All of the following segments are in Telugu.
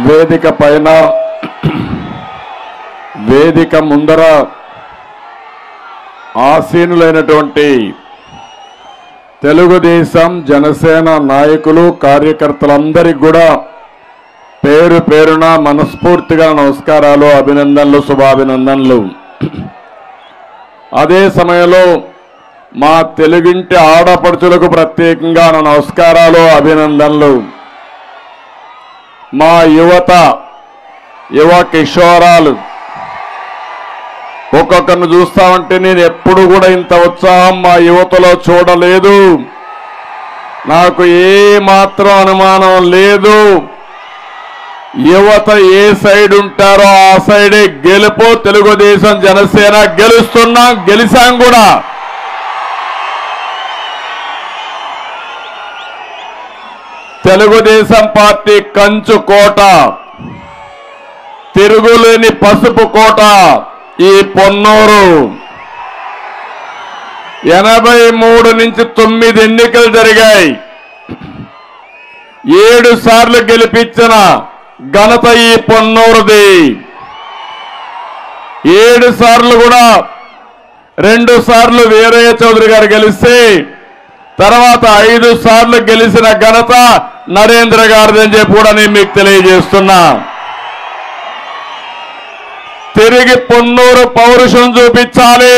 వేదిక పైన వేదిక ముందర ఆసీనులైనటువంటి తెలుగుదేశం జనసేన నాయకులు కార్యకర్తలందరికీ కూడా పేరు పేరున మనస్ఫూర్తిగా నమస్కారాలు, అభినందనలు, శుభాభినందనలు. అదే సమయంలో మా తెలుగింటి ఆడపడుచులకు ప్రత్యేకంగా నమస్కారాలు, అభినందనలు. మా యువ కిషోరాలు ఒక్కొక్కరిని చూస్తామంటే నేను ఎప్పుడు కూడా ఇంత ఉత్సాహం మా యువతలో చూడలేదు. నాకు ఏ మాత్రం అనుమానం లేదు. యువత ఏ సైడ్ ఉంటారో ఆ సైడే గెలుపు. తెలుగుదేశం జనసేన గెలుస్తున్నాం, గెలిచాం కూడా. తెలుగుదేశం పార్టీ కంచు కోట, తిరుగులేని పసుపు కోట ఈ పొన్నూరు. 83 నుంచి 9 ఎన్నికలు జరిగాయి. 7 సార్లు గెలిపించిన ఘనత ఈ పొన్నూరుది. 7 సార్లు కూడా 2 సార్లు వీరయ్య చౌదరి గారు గెలిస్తే తర్వాత 5 సార్లు గెలిచిన ఘనత నరేంద్ర గారిదని చెప్పి కూడా నేను మీకు తెలియజేస్తున్నా. తిరిగి పొన్నూరు పౌరుషం చూపించాలి.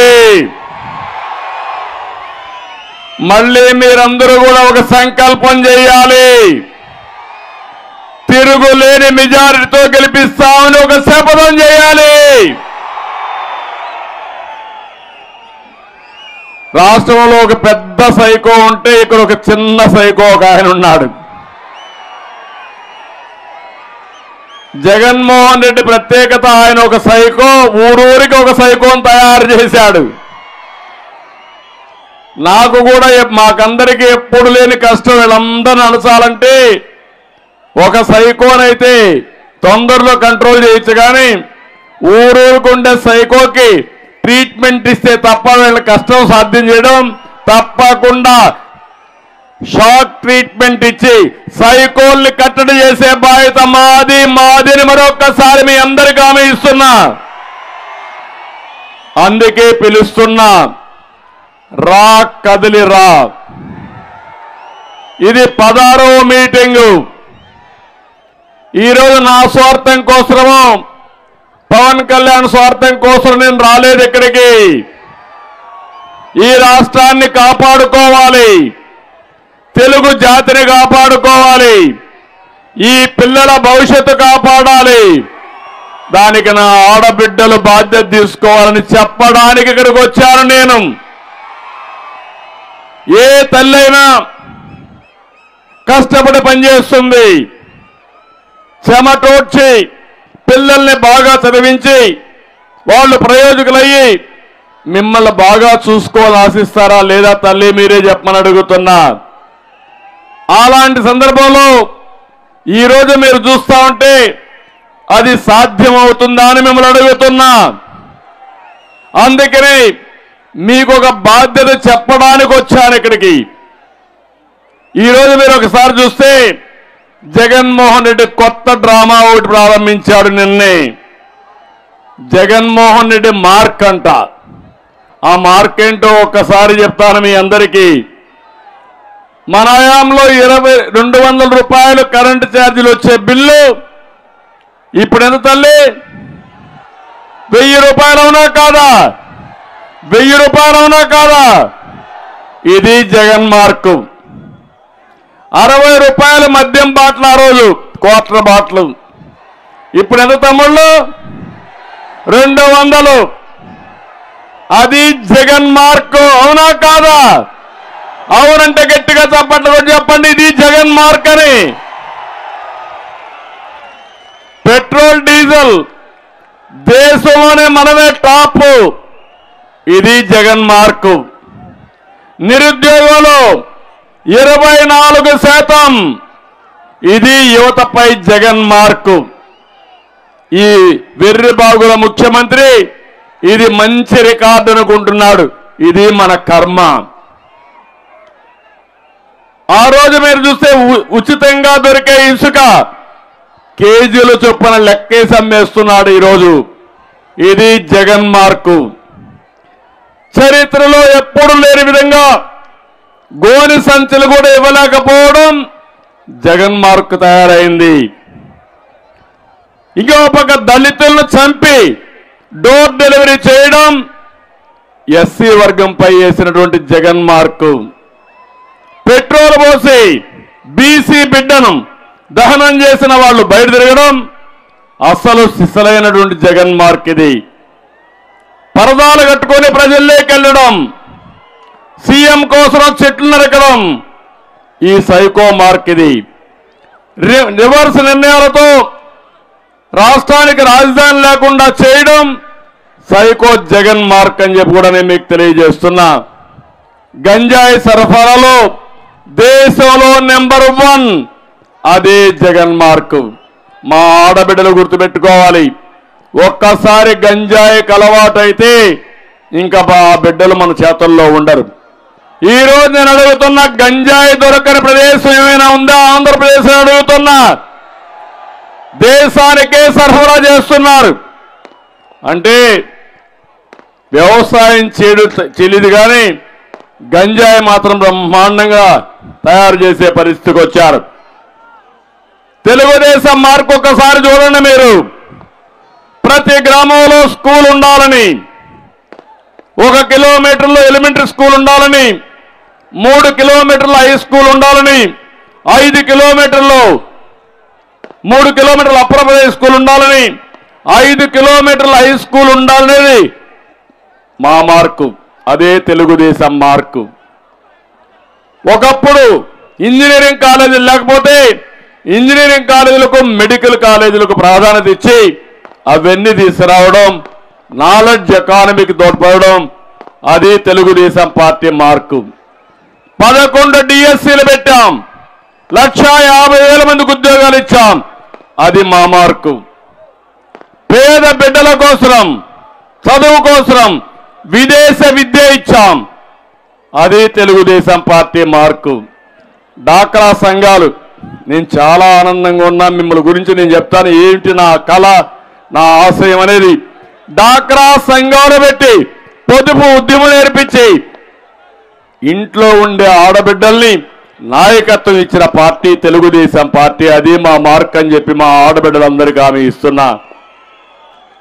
మళ్ళీ మీరందరూ కూడా ఒక సంకల్పం చేయాలి. తిరుగులేని మెజారిటీతో గెలిపిస్తామని ఒక శపథం చేయాలి. రాష్ట్రంలో ఒక పెద్ద సైకో ఉంటే ఇక్కడ ఒక చిన్న సైకో ఒక ఆయన ఉన్నాడు. జగన్మోహన్ రెడ్డి ప్రత్యేకత, ఆయన ఒక సైకో, ఊరూరికి ఒక సైకోని తయారు చేశాడు. నాకు కూడా మాకందరికీ ఎప్పుడు లేని కష్టం వీళ్ళందరిని అణచాలంటే ఒక సైకోనైతే తొందరలో కంట్రోల్ చేయొచ్చు, కానీ ఊరూరుకుండే సైకోకి ట్రీట్మెంట్ ఇస్తే తప్ప వీళ్ళ కష్టం సాధ్యం చేయడం తప్పకుండా. షాక్ ట్రీట్మెంట్ ఇచ్చి సైకోల్ని కట్టడి చేసే బాధ్యత మాదిని మరొక్కసారి మీ అందరికీ హామీ ఇస్తున్నా. అందుకే పిలుస్తున్నా, రా కదిలి రా. ఇది 16వ మీటింగు. ఈరోజు నా స్వార్థం కోసమో పవన్ కళ్యాణ్ స్వార్థం కోసం నేను రాలేదు ఇక్కడికి. ఈ రాష్ట్రాన్ని కాపాడుకోవాలి, తెలుగు జాతిని కాపాడుకోవాలి, ఈ పిల్లల భవిష్యత్తు కాపాడాలి. దానికి నా ఆడబిడ్డలు బాధ్యత తీసుకోవాలని చెప్పడానికి ఇక్కడికి వచ్చాను నేను. ఏ తల్లైనా కష్టపడి పనిచేస్తుంది, చెమటోడ్చి పిల్లల్ని బాగా చదివించి వాళ్ళు ప్రయోజకులయ్యి మిమ్మల్ని బాగా చూసుకోవాలని ఆశిస్తారా లేదా తల్లి? మీరే చెప్పమని అడుగుతున్నా. అలాంటి సందర్భంలో ఈరోజు మీరు చూస్తా ఉంటే అది సాధ్యమవుతుందా అని మిమ్మల్ని అడుగుతున్నా. అందుకని మీకు ఒక బాధ్యత చెప్పడానికి వచ్చాను ఇక్కడికి. ఈరోజు మీరు ఒకసారి చూస్తే జగన్మోహన్ రెడ్డి కొత్త డ్రామా ఒకటి ప్రారంభించాడు నిన్నే. జగన్మోహన్ రెడ్డి మార్క్ అంట. ఆ మార్క్ ఏంటో ఒక్కసారి చెప్తాను మీ అందరికీ. మన హయాంలో 200 రూపాయలు కరెంటు ఛార్జీలు వచ్చే బిల్లు ఇప్పుడు ఎంత తల్లి? 1000 రూపాయలు అవునా కాదా? 1000 రూపాయలు అవునా కాదా? ఇది జగన్ మార్కు. 60 రూపాయలు మద్యం బాటిల్, ఆ రోజు క్వార్టర్ బాటిల్, ఇప్పుడు ఎంత తమ్ముళ్ళు? 200. అది జగన్ మార్కు. అవునా కాదా? అవునంటే గట్టిగా చప్పట్లు చెప్పండి, ఇది జగన్ మార్క్ అని. పెట్రోల్ డీజిల్ దేశంలోనే మనమే టాప్, ఇది జగన్ మార్కు. నిరుద్యోగంలో 24%, ఇది యువతపై జగన్ మార్కు. ఈ వెర్రిబాగుల ముఖ్యమంత్రి ఇది మంచి రికార్డు అనుకుంటున్నాడు. ఇది మన కర్మ. ఆ రోజు మీరు చూస్తే ఉచితంగా దొరికే ఇసుక కేజీల చొప్పున లెక్కేసి అమ్మేస్తున్నాడు ఈరోజు. ఇది జగన్ మార్కు. చరిత్రలో ఎప్పుడు లేని విధంగా గోని సంచులు కూడా ఇవ్వలేకపోవడం జగన్ మార్కు తయారైంది. ఇంకో పక్క దళితులను చంపి డోర్ డెలివరీ చేయడం ఎస్సీ వర్గంపై వేసినటువంటి జగన్ మార్కు. పెట్రోల్ పోసి బీసీ బిడ్డను దహనం చేసిన వాళ్ళు బయట తిరగడం అసలు సిసలైనటువంటి జగన్ మార్క్. ఇది పరదాలు కట్టుకొని ప్రజల్లోకి వెళ్ళడం, సీఎం కోసం చెట్లు నరకడం ఈ సైకో మార్క్. ఇది రివర్స్ నిర్ణయాలతో రాష్ట్రానికి రాజధాని లేకుండా చేయడం సైకో జగన్ మార్క్ అని చెప్పి కూడా నేను మీకు తెలియజేస్తున్నా. గంజాయి సరఫరాలో దేశంలో నెంబర్ 1 అదే జగన్ మార్కు. మా ఆడబిడ్డలు గుర్తుపెట్టుకోవాలి, ఒక్కసారి గంజాయికి అలవాటైతే ఇంకా ఆ బిడ్డలు మన చేతుల్లో ఉండరు. ఈరోజు నేను అడుగుతున్నా, గంజాయి దొరకని ప్రదేశం ఏమైనా ఉందా? ఆంధ్రప్రదేశ్ అడుగుతున్నా. దేశానికే సరఫరా చేస్తున్నారు అంటే వ్యవసాయం చెల్లిది కానీ గంజాయి మాత్రం బ్రహ్మాండంగా తయారు చేసే పరిస్థితికి వచ్చారు. తెలుగుదేశం మార్కు ఒక్కసారి చూడండి మీరు. ప్రతి గ్రామంలో స్కూల్ ఉండాలని, 1 కిలోమీటర్లో ఎలిమెంటరీ స్కూల్ ఉండాలని, 3 కిలోమీటర్ల హై స్కూల్ ఉండాలని, 5 కిలోమీటర్లో 3 కిలోమీటర్ల అప్పర్ ప్రైమరీ స్కూల్ ఉండాలని, 5 కిలోమీటర్ల హై స్కూల్ ఉండాలనేది మా మార్కు. అదే తెలుగుదేశం మార్కు. ఒకప్పుడు ఇంజనీరింగ్ కాలేజీలు లేకపోతే ఇంజనీరింగ్ కాలేజీలకు, మెడికల్ కాలేజీలకు ప్రాధాన్యత ఇచ్చి అవన్నీ తీసుకురావడం, నాలెడ్జ్ ఎకానమీకి తోడ్పడడం అది తెలుగుదేశం పార్టీ మార్కు. 11 డిఎస్సీలు పెట్టాం, 1,50,000 మందికి ఉద్యోగాలు ఇచ్చాం, అది మా మార్కు. పేద బిడ్డల కోసం, చదువు కోసం విదేశ విద్య ఇచ్చాం, అది తెలుగుదేశం పార్టీ మార్కు. డాక్రా సంఘాలు, నేను చాలా ఆనందంగా ఉన్నా. మిమ్మల్ని గురించి నేను చెప్తాను ఏంటి నా కళ, నా ఆశయం అనేది. డాక్రా సంఘాలు పెట్టి పొదుపు ఉద్యమం నేర్పించి ఇంట్లో ఉండే ఆడబిడ్డల్ని నాయకత్వం ఇచ్చిన పార్టీ తెలుగుదేశం పార్టీ. అది మా మార్క్ అని చెప్పి మా ఆడబిడ్డలందరికీ హామీ ఇస్తున్నా.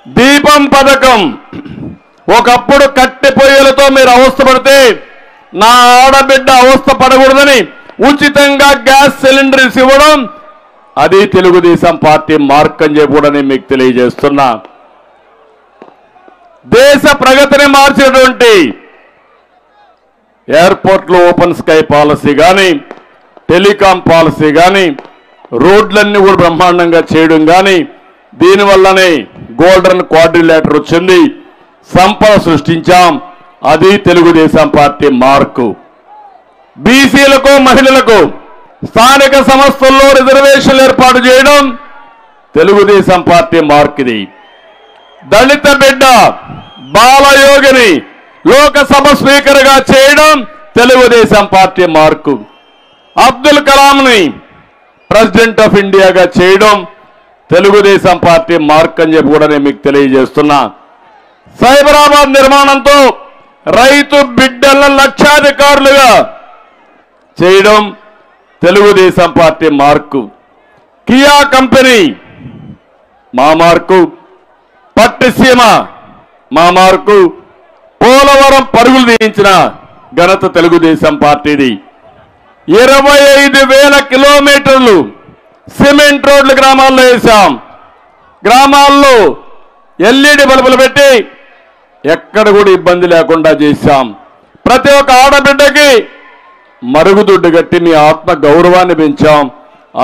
దీపం పథకం, ఒకప్పుడు కట్టె పొయ్యలతో మీరు అవస్థపడితే నా ఆడబిడ్డ అవస్థ పడకూడదని ఉచితంగా గ్యాస్ సిలిండర్స్ ఇవ్వడం అది తెలుగుదేశం పార్టీ మార్క్ అని చెప్పి కూడా నేను మీకు తెలియజేస్తున్నా. దేశ ప్రగతిని మార్చినటువంటి ఎయిర్పోర్ట్లో ఓపెన్ స్కై పాలసీ కానీ, టెలికాం పాలసీ కానీ, రోడ్లన్నీ కూడా బ్రహ్మాండంగా చేయడం కానీ, దీనివల్లనే గోల్డెన్ క్వాడ్రిలేటర్ వచ్చింది, సంపద సృష్టించాం, అది తెలుగుదేశం పార్టీ మార్కు. బీసీలకు, మహిళలకు స్థానిక సంస్థల్లో రిజర్వేషన్లు ఏర్పాటు చేయడం తెలుగుదేశం పార్టీ మార్క్. ఇది దళిత బిడ్డ బాలయోగిని లోకసభ స్పీకర్గా చేయడం తెలుగుదేశం పార్టీ మార్కు. అబ్దుల్ కలాంని ప్రెసిడెంట్ ఆఫ్ ఇండియాగా చేయడం తెలుగుదేశం పార్టీ మార్క్ అని చెప్పి కూడా నేను మీకు తెలియజేస్తున్నా. సైబరాబాద్ నిర్మాణంతో రైతు బిడ్డల లక్షాధికారులుగా చేయడం Telugu Desam party mark. Kia company మా మార్కు. పట్టిసీమ మా మార్కు. పోలవరం పరుగులు తీయించిన ఘనత తెలుగుదేశం పార్టీది. 25,000 కిలోమీటర్లు సిమెంట్ రోడ్లు గ్రామాల్లో వేశాం. గ్రామాల్లో ఎల్ఈడి బల్బులు పెట్టి ఎక్కడ కూడా ఇబ్బంది లేకుండా చేశాం. ప్రతి ఒక్క ఆడబిడ్డకి మరుగుదొడ్డు కట్టి మీ ఆత్మ గౌరవాన్ని పెంచాం,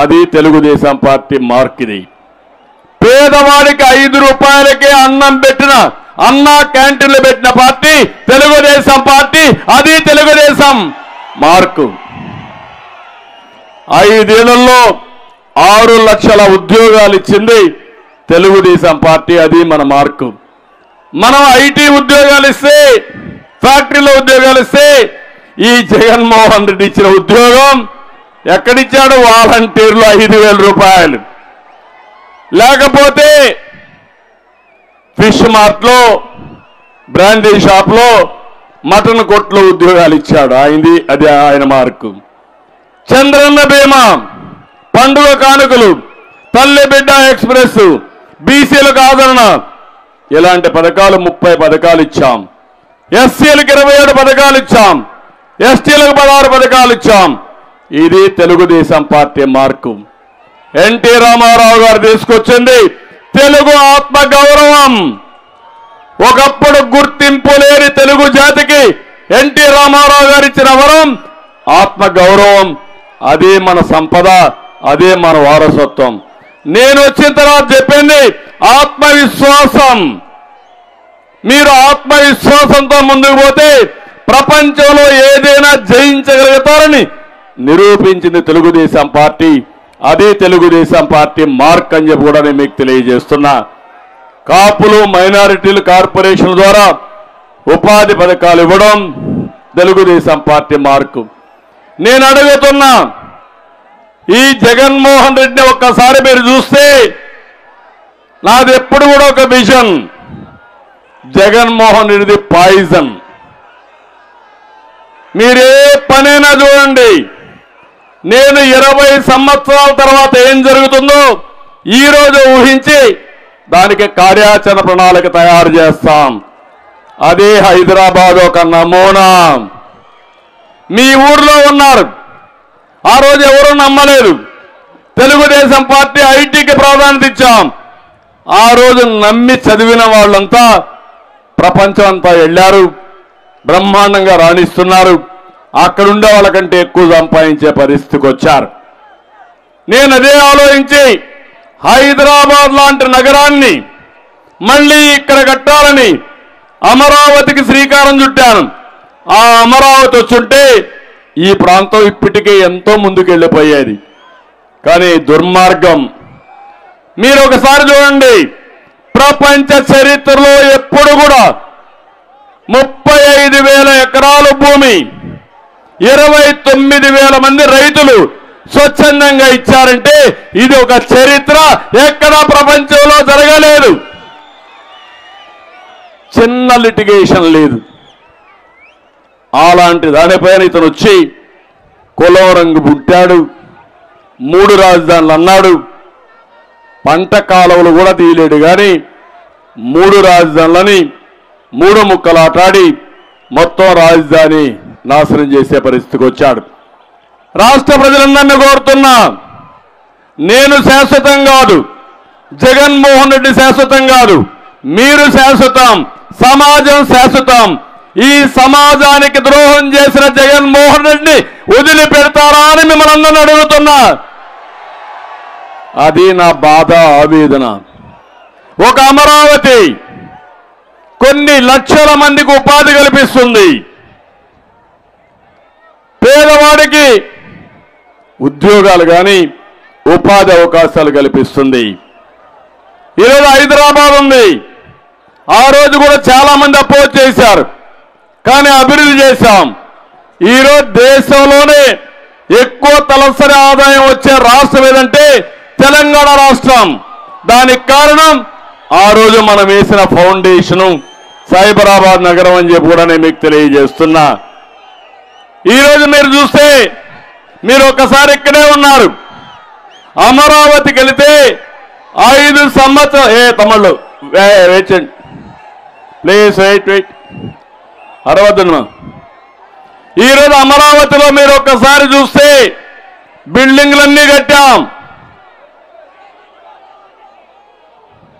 అది తెలుగుదేశం పార్టీ మార్క్. ఇది పేదవాడికి 5 రూపాయలకే అన్నం పెట్టిన, అన్నా క్యాంటీన్లు పెట్టిన పార్టీ తెలుగుదేశం పార్టీ, అది తెలుగుదేశం మార్కు. 5 ఏళ్లలో 6 లక్షల ఉద్యోగాలు ఇచ్చింది తెలుగుదేశం పార్టీ, అది మన మార్కు. మనం ఐటీ ఉద్యోగాలు ఇస్తే, ఫ్యాక్టరీలో ఉద్యోగాలు ఇస్తే ఈ జగన్మోహన్ రెడ్డి ఇచ్చిన ఉద్యోగం ఎక్కడిచ్చాడు? వాలంటీర్లు 5,000 రూపాయలు. లేకపోతే ఫిష్ మార్ట్లో, బ్రాండీ షాప్లో, మటన్ కొట్లో ఉద్యోగాలు ఇచ్చాడు. అది ఆయన మార్కు. చంద్రన్న బీమా, పండుగ కానుకలు, తల్లి బిడ్డ ఎక్స్ప్రెస్, బీసీలకు ఆదరణ, ఇలాంటి పథకాలు 30 పథకాలు ఇచ్చాం. ఎస్సీలకు 27 పథకాలు ఇచ్చాం. ఎస్టీలకు 16 పథకాలు ఇచ్చాం. ఇది Telugu Desam party mark. NT Rama Rao గారు తీసుకొచ్చింది తెలుగు ఆత్మ గౌరవం. ఒకప్పుడు గుర్తింపు లేని తెలుగు జాతికి ఎన్టీ రామారావు గారు ఇచ్చిన వరం ఆత్మ గౌరవం. అదే మన సంపద, అదే మన వారసత్వం. నేను వచ్చిన తర్వాత చెప్పింది ఆత్మవిశ్వాసం. మీరు ఆత్మవిశ్వాసంతో ముందుకు పోతే ప్రపంచంలో ఏదైనా జయించగలుగుతారని నిరూపించింది తెలుగుదేశం పార్టీ. అదే తెలుగుదేశం పార్టీ మార్క్ అని చెప్పి కూడా నేను మీకు తెలియజేస్తున్నా. కాపులు, మైనారిటీలు కార్పొరేషన్ ద్వారా ఉపాధి పథకాలు ఇవ్వడం తెలుగుదేశం పార్టీ మార్కు. నేను అడుగుతున్నా, ఈ జగన్మోహన్ రెడ్డిని ఒక్కసారి మీరు చూస్తే నాది ఎప్పుడు కూడా ఒక విజన్. జగన్మోహన్ రెడ్డిది పాయిజన్. మీరే పనైనా చూడండి. నేను 20 సంవత్సరాల తర్వాత ఏం జరుగుతుందో ఈరోజు ఊహించి దానికి కార్యాచరణ ప్రణాళిక తయారు చేస్తాం. అదే హైదరాబాద్ ఒక నమూనా. మీ ఊర్లో ఉన్నారు, ఆ రోజు ఎవరు నమ్మలేదు. తెలుగుదేశం పార్టీ ఐటీకి ప్రాధాన్యత ఇచ్చాం. ఆ రోజు నమ్మి చదివిన వాళ్ళంతా ప్రపంచం అంతా వెళ్ళారు, బ్రహ్మాండంగా రాణిస్తున్నారు. అక్కడుండే వాళ్ళకంటే ఎక్కువ సంపాదించే పరిస్థితికి వచ్చారు. నేను అదే ఆలోచించి హైదరాబాద్ లాంటి నగరాన్ని మళ్ళీ ఇక్కడ కట్టాలని అమరావతికి శ్రీకారం చుట్టాను. ఆ అమరావతి వచ్చుంటే ఈ ప్రాంతం ఇప్పటికే ఎంతో ముందుకెళ్ళిపోయేది. కానీ దుర్మార్గం. మీరు ఒకసారి చూడండి, ప్రపంచ చరిత్రలో ఎప్పుడు కూడా 35,000 ఎకరాల భూమి 29,000 మంది రైతులు స్వచ్ఛందంగా ఇచ్చారంటే ఇది ఒక చరిత్ర. ఎక్కడా ప్రపంచంలో జరగలేదు. చిన్న లిటిగేషన్ లేదు. అలాంటి దానిపైన ఇతను వచ్చి కులం రంగు పుట్టాడు, 3 రాజధానులు అన్నాడు. పంట కాలువలు కూడా తీయలేడు కానీ 3 రాజధానులని 3 ముక్కలాటాడి మొత్తం రాజధాని నాశనం చేసే పరిస్థితికి వచ్చాడు. రాష్ట్ర ప్రజలందరినీ కోరుతున్నా, నేను శాశ్వతం కాదు, జగన్మోహన్ రెడ్డి శాశ్వతం కాదు, మీరు శాశ్వతం, సమాజం శాశ్వతం. ఈ సమాజానికి ద్రోహం చేసిన జగన్మోహన్ రెడ్డిని వదిలిపెడతారా అని మిమ్మల్ని అందరినీ అడుగుతున్నా. అది నా బాధ, ఆవేదన. ఒక అమరావతి కొన్ని లక్షల మందికి ఉపాధి కల్పిస్తుంది. పేదవాడికి ఉద్యోగాలు కానీ ఉపాధి అవకాశాలు కల్పిస్తుంది. ఈరోజు హైదరాబాద్ ఉంది. ఆ రోజు కూడా చాలా మంది అపోజ్ చేశారు, కానీ అభివృద్ధి చేశాం. ఈరోజు దేశంలోనే ఎక్కువ తలసరి ఆదాయం వచ్చే రాష్ట్రం ఏదంటే తెలంగాణ రాష్ట్రం. దానికి కారణం ఆ రోజు మనం వేసిన ఫౌండేషను సైబరాబాద్ నగరం అని చెప్పి కూడా నేను మీకు తెలియజేస్తున్నా. ఈరోజు మీరు చూస్తే, మీరు ఒక్కసారి ఇక్కడే ఉన్నారు, అమరావతికి వెళితే 5 సంవత్సరాలు తమ్ముళ్ళు వేచండి ప్లీజ్ వెయిట్ అరవద్దు. ఈరోజు అమరావతిలో మీరు ఒక్కసారి చూస్తే బిల్డింగ్లన్నీ కట్టాం.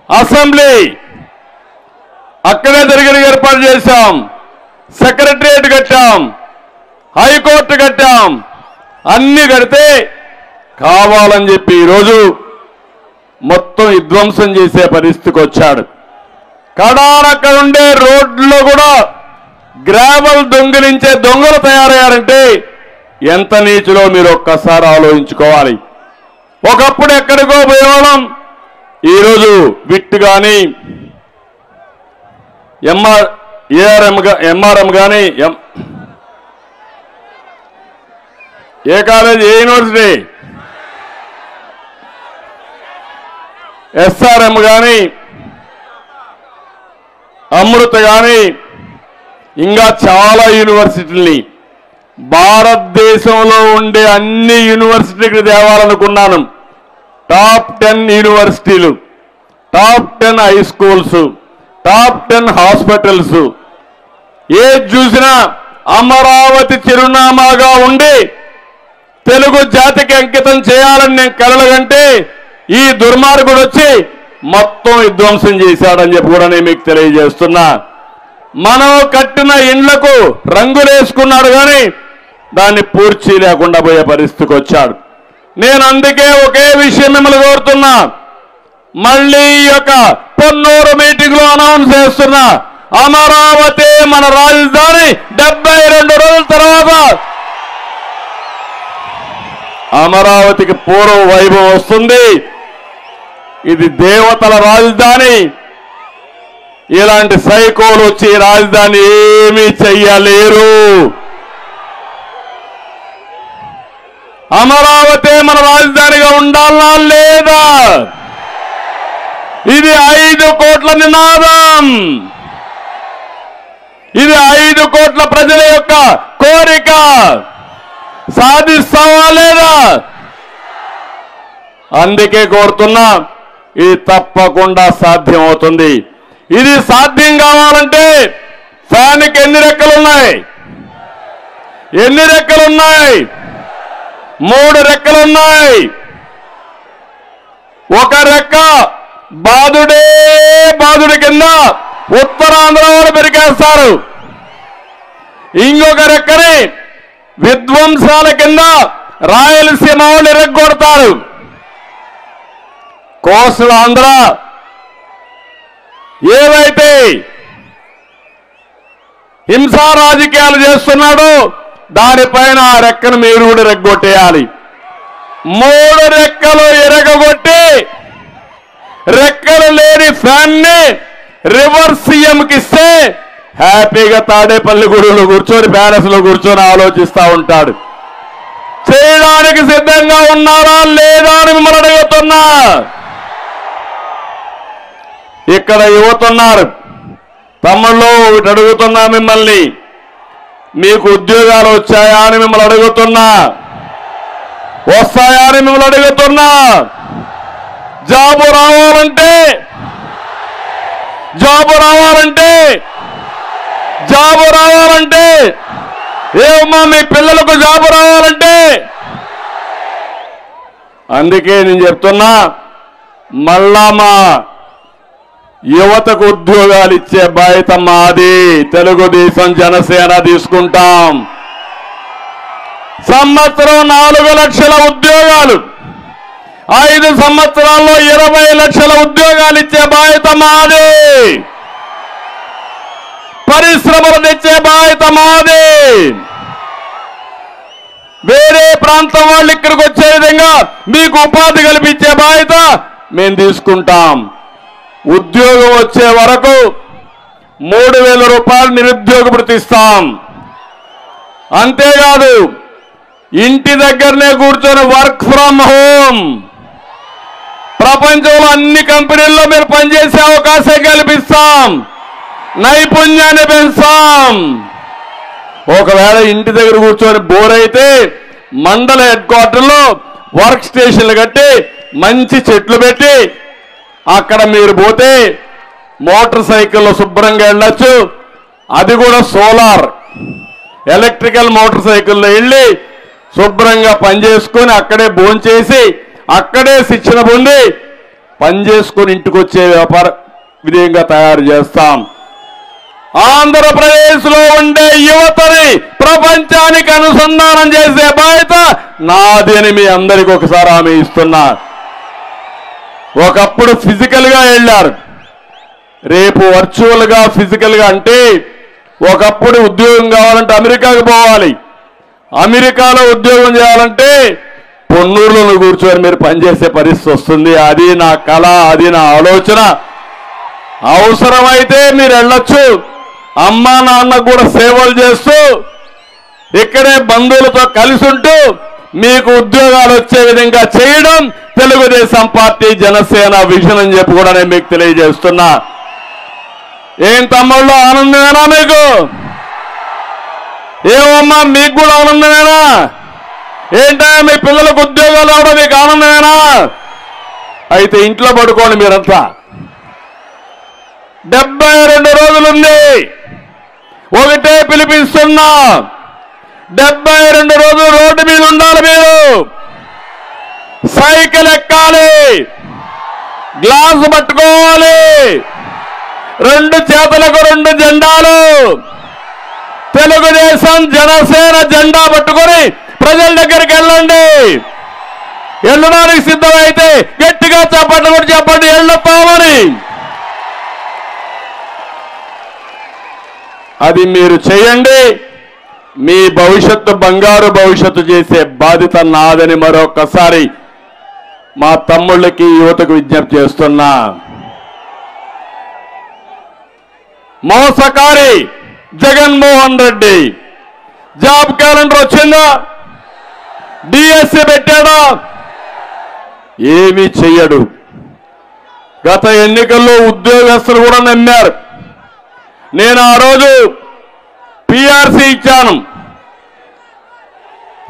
అసెంబ్లీ అక్కడే జరిగిన ఏర్పాటు చేశాం. సెక్రటరియట్ కట్టాం, హైకోర్టు కట్టాం. అన్ని కడితే కావాలని చెప్పి ఈరోజు మొత్తం విధ్వంసం చేసే పరిస్థితికి వచ్చాడు. కడానక్కడ ఉండే రోడ్లో కూడా గ్రావెల్ దొంగిలించే దొంగలు తయారయ్యారంటే ఎంత నీచులో మీరు ఒక్కసారి ఆలోచించుకోవాలి. ఒకప్పుడు ఎక్కడికో పోయేవాళ్ళం, ఈరోజు విట్ కానీ ఎంఆర్ఎం కానీ ఏ కాలేజ్, ఏ యూనివర్సిటీ, SRM కానీ అమృత కానీ ఇంకా చాలా యూనివర్సిటీల్ని భారతదేశంలో ఉండే అన్ని యూనివర్సిటీకి తేవాలనుకున్నాను. టాప్ 10 యూనివర్సిటీలు, top 10 high schools, top 10 hospitals, ఏది చూసినా అమరావతి చిరునామాగా ఉండి తెలుగు జాతికి అంకితం చేయాలని నేను కలలుగంటే ఈ దుర్మార్గుడు వచ్చి మొత్తం విధ్వంసం చేశాడని చెప్పి కూడా నేను మీకు తెలియజేస్తున్నా. మనం కట్టిన ఇండ్లకు రంగులేసుకున్నాడు కానీ దాన్ని పూర్తి లేకుండా పోయే పరిస్థితికి వచ్చాడు. నేను అందుకే ఒకే విషయం మిమ్మల్ని కోరుతున్నా, మళ్ళీ ఈ యొక్క పొన్నూరు మీటింగ్ లో అనౌన్స్ చేస్తున్నా, అమరావతి మన రాజధాని 72 రోజుల తర్వాత అమరావతికి పూర్వ వైభవం వస్తుంది. ఇది దేవతల రాజధాని. ఇలాంటి సైకోలు వచ్చి రాజధాని ఏమీ చెయ్యలేరు. అమరావతి మన రాజధానిగా ఉండాలా లేదా? ఇది 5 కోట్ల నినాదం. ఇది 5 కోట్ల ప్రజల యొక్క కోరిక. సాధిస్తావా లేదా? అందుకే కోరుతున్నా, ఇది తప్పకుండా సాధ్యమవుతుంది. ఇది సాధ్యం కావాలంటే ఫ్యాన్కి ఎన్ని రెక్కలున్నాయి? ఎన్ని రెక్కలున్నాయి? 3 రెక్కలున్నాయి. ఒక రెక్క బాధుడే బాధుడి కింద ఉత్తరాంధ్ర వాళ్ళు పెరిగేస్తారు. ఇంకొక రెక్కని విధ్వంసాల కింద రాయలసీమ వాళ్ళు ఎరగొడతారు. కోస్టల్ ఆంధ్ర ఏవైతే హింసా రాజకీయాలు చేస్తున్నాడో దానిపైన ఆ రెక్కను మీరు కూడా ఎరగొట్టేయాలి. 3 రెక్కలు ఎరగొట్టి రెక్కలు లేని ఫ్యాన్ ని రివర్స్ సీఎంకి ఇస్తే హ్యాపీగా తాడేపల్లి గుడిలో కూర్చొని ప్యాలెస్ లో కూర్చొని ఆలోచిస్తా ఉంటాడు. చేయడానికి సిద్ధంగా ఉన్నారా లేదా అని మిమ్మల్ని అడుగుతున్నా. ఇక్కడ యువతున్నారు, తమ్ముళ్ళు ఒకటి అడుగుతున్నా మిమ్మల్ని, మీకు ఉద్యోగాలు వచ్చాయా అని మిమ్మల్ని అడుగుతున్నా. వస్తాయా అని మిమ్మల్ని అడుగుతున్నా. జాబు రావాలంటే ఏమమ్మా మీ పిల్లలకు జాబు రావాలంటే, అందుకే నేను చెప్తున్నా, మళ్ళా మా యువతకు ఉద్యోగాలు ఇచ్చే బాధ్యత మాది. తెలుగుదేశం జనసేన తీసుకుంటాం. సంవత్సరం 4 లక్షల ఉద్యోగాలు, 5 సంవత్సరాల్లో 20 లక్షల ఉద్యోగాలు ఇచ్చే బాధ్యత మాది. పరిశ్రమలు తెచ్చే బాధ్యత మాది. వేరే ప్రాంతం వాళ్ళు ఇక్కడికి వచ్చే విధంగా మీకు ఉపాధి కల్పించే బాధ్యత మేము తీసుకుంటాం. ఉద్యోగం వచ్చే వరకు 3000 రూపాయలు నిరుద్యోగ భృతి ఇస్తాం. అంతేకాదు ఇంటి దగ్గరనే కూర్చొని వర్క్ ఫ్రమ్ హోమ్, ప్రపంచంలో అన్ని కంపెనీల్లో మీరు పనిచేసే అవకాశం కల్పిస్తాం. నైపుణ్యాన్ని పెంచాం. ఒకవేళ ఇంటి దగ్గర కూర్చొని బోర్ అయితే మండల హెడ్ క్వార్టర్లో వర్క్ స్టేషన్లు కట్టి మంచి చెట్లు పెట్టి అక్కడ మీరు పోతే మోటార్ సైకిల్లో శుభ్రంగా వెళ్ళొచ్చు. అది కూడా సోలార్ ఎలక్ట్రికల్ మోటార్ సైకిల్లో వెళ్ళి శుభ్రంగా పనిచేసుకొని అక్కడే భోంచేసి అక్కడే శిక్షణ పొంది పనిచేసుకొని ఇంటికి వచ్చే వ్యాపార విధంగా తయారు చేస్తాం. ఆంధ్రప్రదేశ్లో ఉండే యువతని ప్రపంచానికి అనుసంధానం చేసే బాధ్యత నాది అని మీ అందరికీ ఒకసారి హామీ ఇస్తున్నా. ఒకప్పుడు ఫిజికల్గా వెళ్ళారు, రేపు వర్చువల్గా ఫిజికల్గా. అంటే ఒకప్పుడు ఉద్యోగం కావాలంటే అమెరికాకు పోవాలి, అమెరికాలో ఉద్యోగం చేయాలంటే పొన్నూరులో కూర్చొని మీరు పనిచేసే పరిస్థితి వస్తుంది. అది నా కళ, అది నా ఆలోచన. అవసరమైతే మీరు వెళ్ళొచ్చు, అమ్మా నాన్న కూడా సేవలు చేస్తూ ఇక్కడే బంధువులతో కలిసి ఉంటూ మీకు ఉద్యోగాలు వచ్చే విధంగా చేయడం తెలుగుదేశం పార్టీ జనసేన విజన్ అని చెప్పి కూడా నేను మీకు తెలియజేస్తున్నా. ఏం తమ్ముళ్ళు ఆనందమేనా మీకు? ఏమమ్మా మీకు కూడా ఆనందమేనా? ఏంటా మీ పిల్లలకు ఉద్యోగాలు రావడం మీకు ఆనందమేనా? అయితే ఇంట్లో పడుకోండి మీరంతా. 72 రోజులుంది. ఒకటే పిలిపిస్తున్నా, 72 రోజులు రోడ్డు మీద ఉండాలి. మీరు సైకిల్ ఎక్కాలి, గ్లాసు పట్టుకోవాలి, 2 చేతులకు 2 జెండాలు, తెలుగుదేశం జనసేన జెండా పట్టుకొని ప్రజల దగ్గరికి వెళ్ళండి. వెళ్ళడానికి సిద్ధమైతే గట్టిగా చెప్పండి, కూడా చెప్పండి వెళ్ళొస్తామని. అది మీరు చేయండి. మీ భవిష్యత్తు బంగారు భవిష్యత్తు చేసే బాధ్యత నాదని మరొకసారి మా తమ్ముళ్ళకి యువతకు విజ్ఞప్తి చేస్తున్నా. మోసకారి జగన్మోహన్ రెడ్డి జాబ్ క్యాలెండర్ వచ్చిందా? డిఎస్సి పెట్టాడా? ఏమీ చెయ్యడు. గత ఎన్నికల్లో ఉద్యోగస్తులు కూడా నమ్మారు. నేను ఆ రోజు పిఆర్సీ ఇచ్చాను.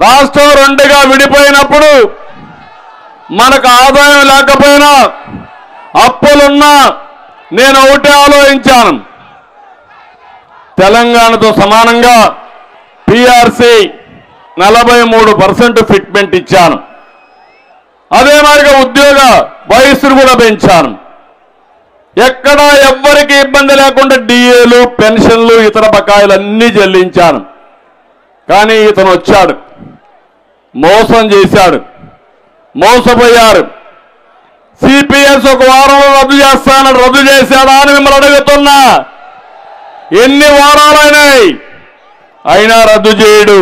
రాష్ట్రం 2గా విడిపోయినప్పుడు మనకు ఆదాయం లేకపోయినా అప్పులున్నా నేను ఒకటే ఆలోచించాను, తెలంగాణతో సమానంగా పిఆర్సీ 43% ఫిట్మెంట్ ఇచ్చాను. అదే మాదిరిగా ఉద్యోగ వయస్సును కూడా పెంచాను. ఎక్కడా ఎవ్వరికి ఇబ్బంది లేకుండా డిఏలు, పెన్షన్లు, ఇతర బకాయిలు అన్నీ చెల్లించాను. కానీ ఇతను వచ్చాడు, మోసం చేశాడు, మోసపోయారు. సిపిఎస్ ఒక వారంలో రద్దు చేస్తానని రద్దు చేశాడా అని మిమ్మల్ని అడుగుతున్నా. ఎన్ని వారాలైనాయి అయినా రద్దు చేయడు.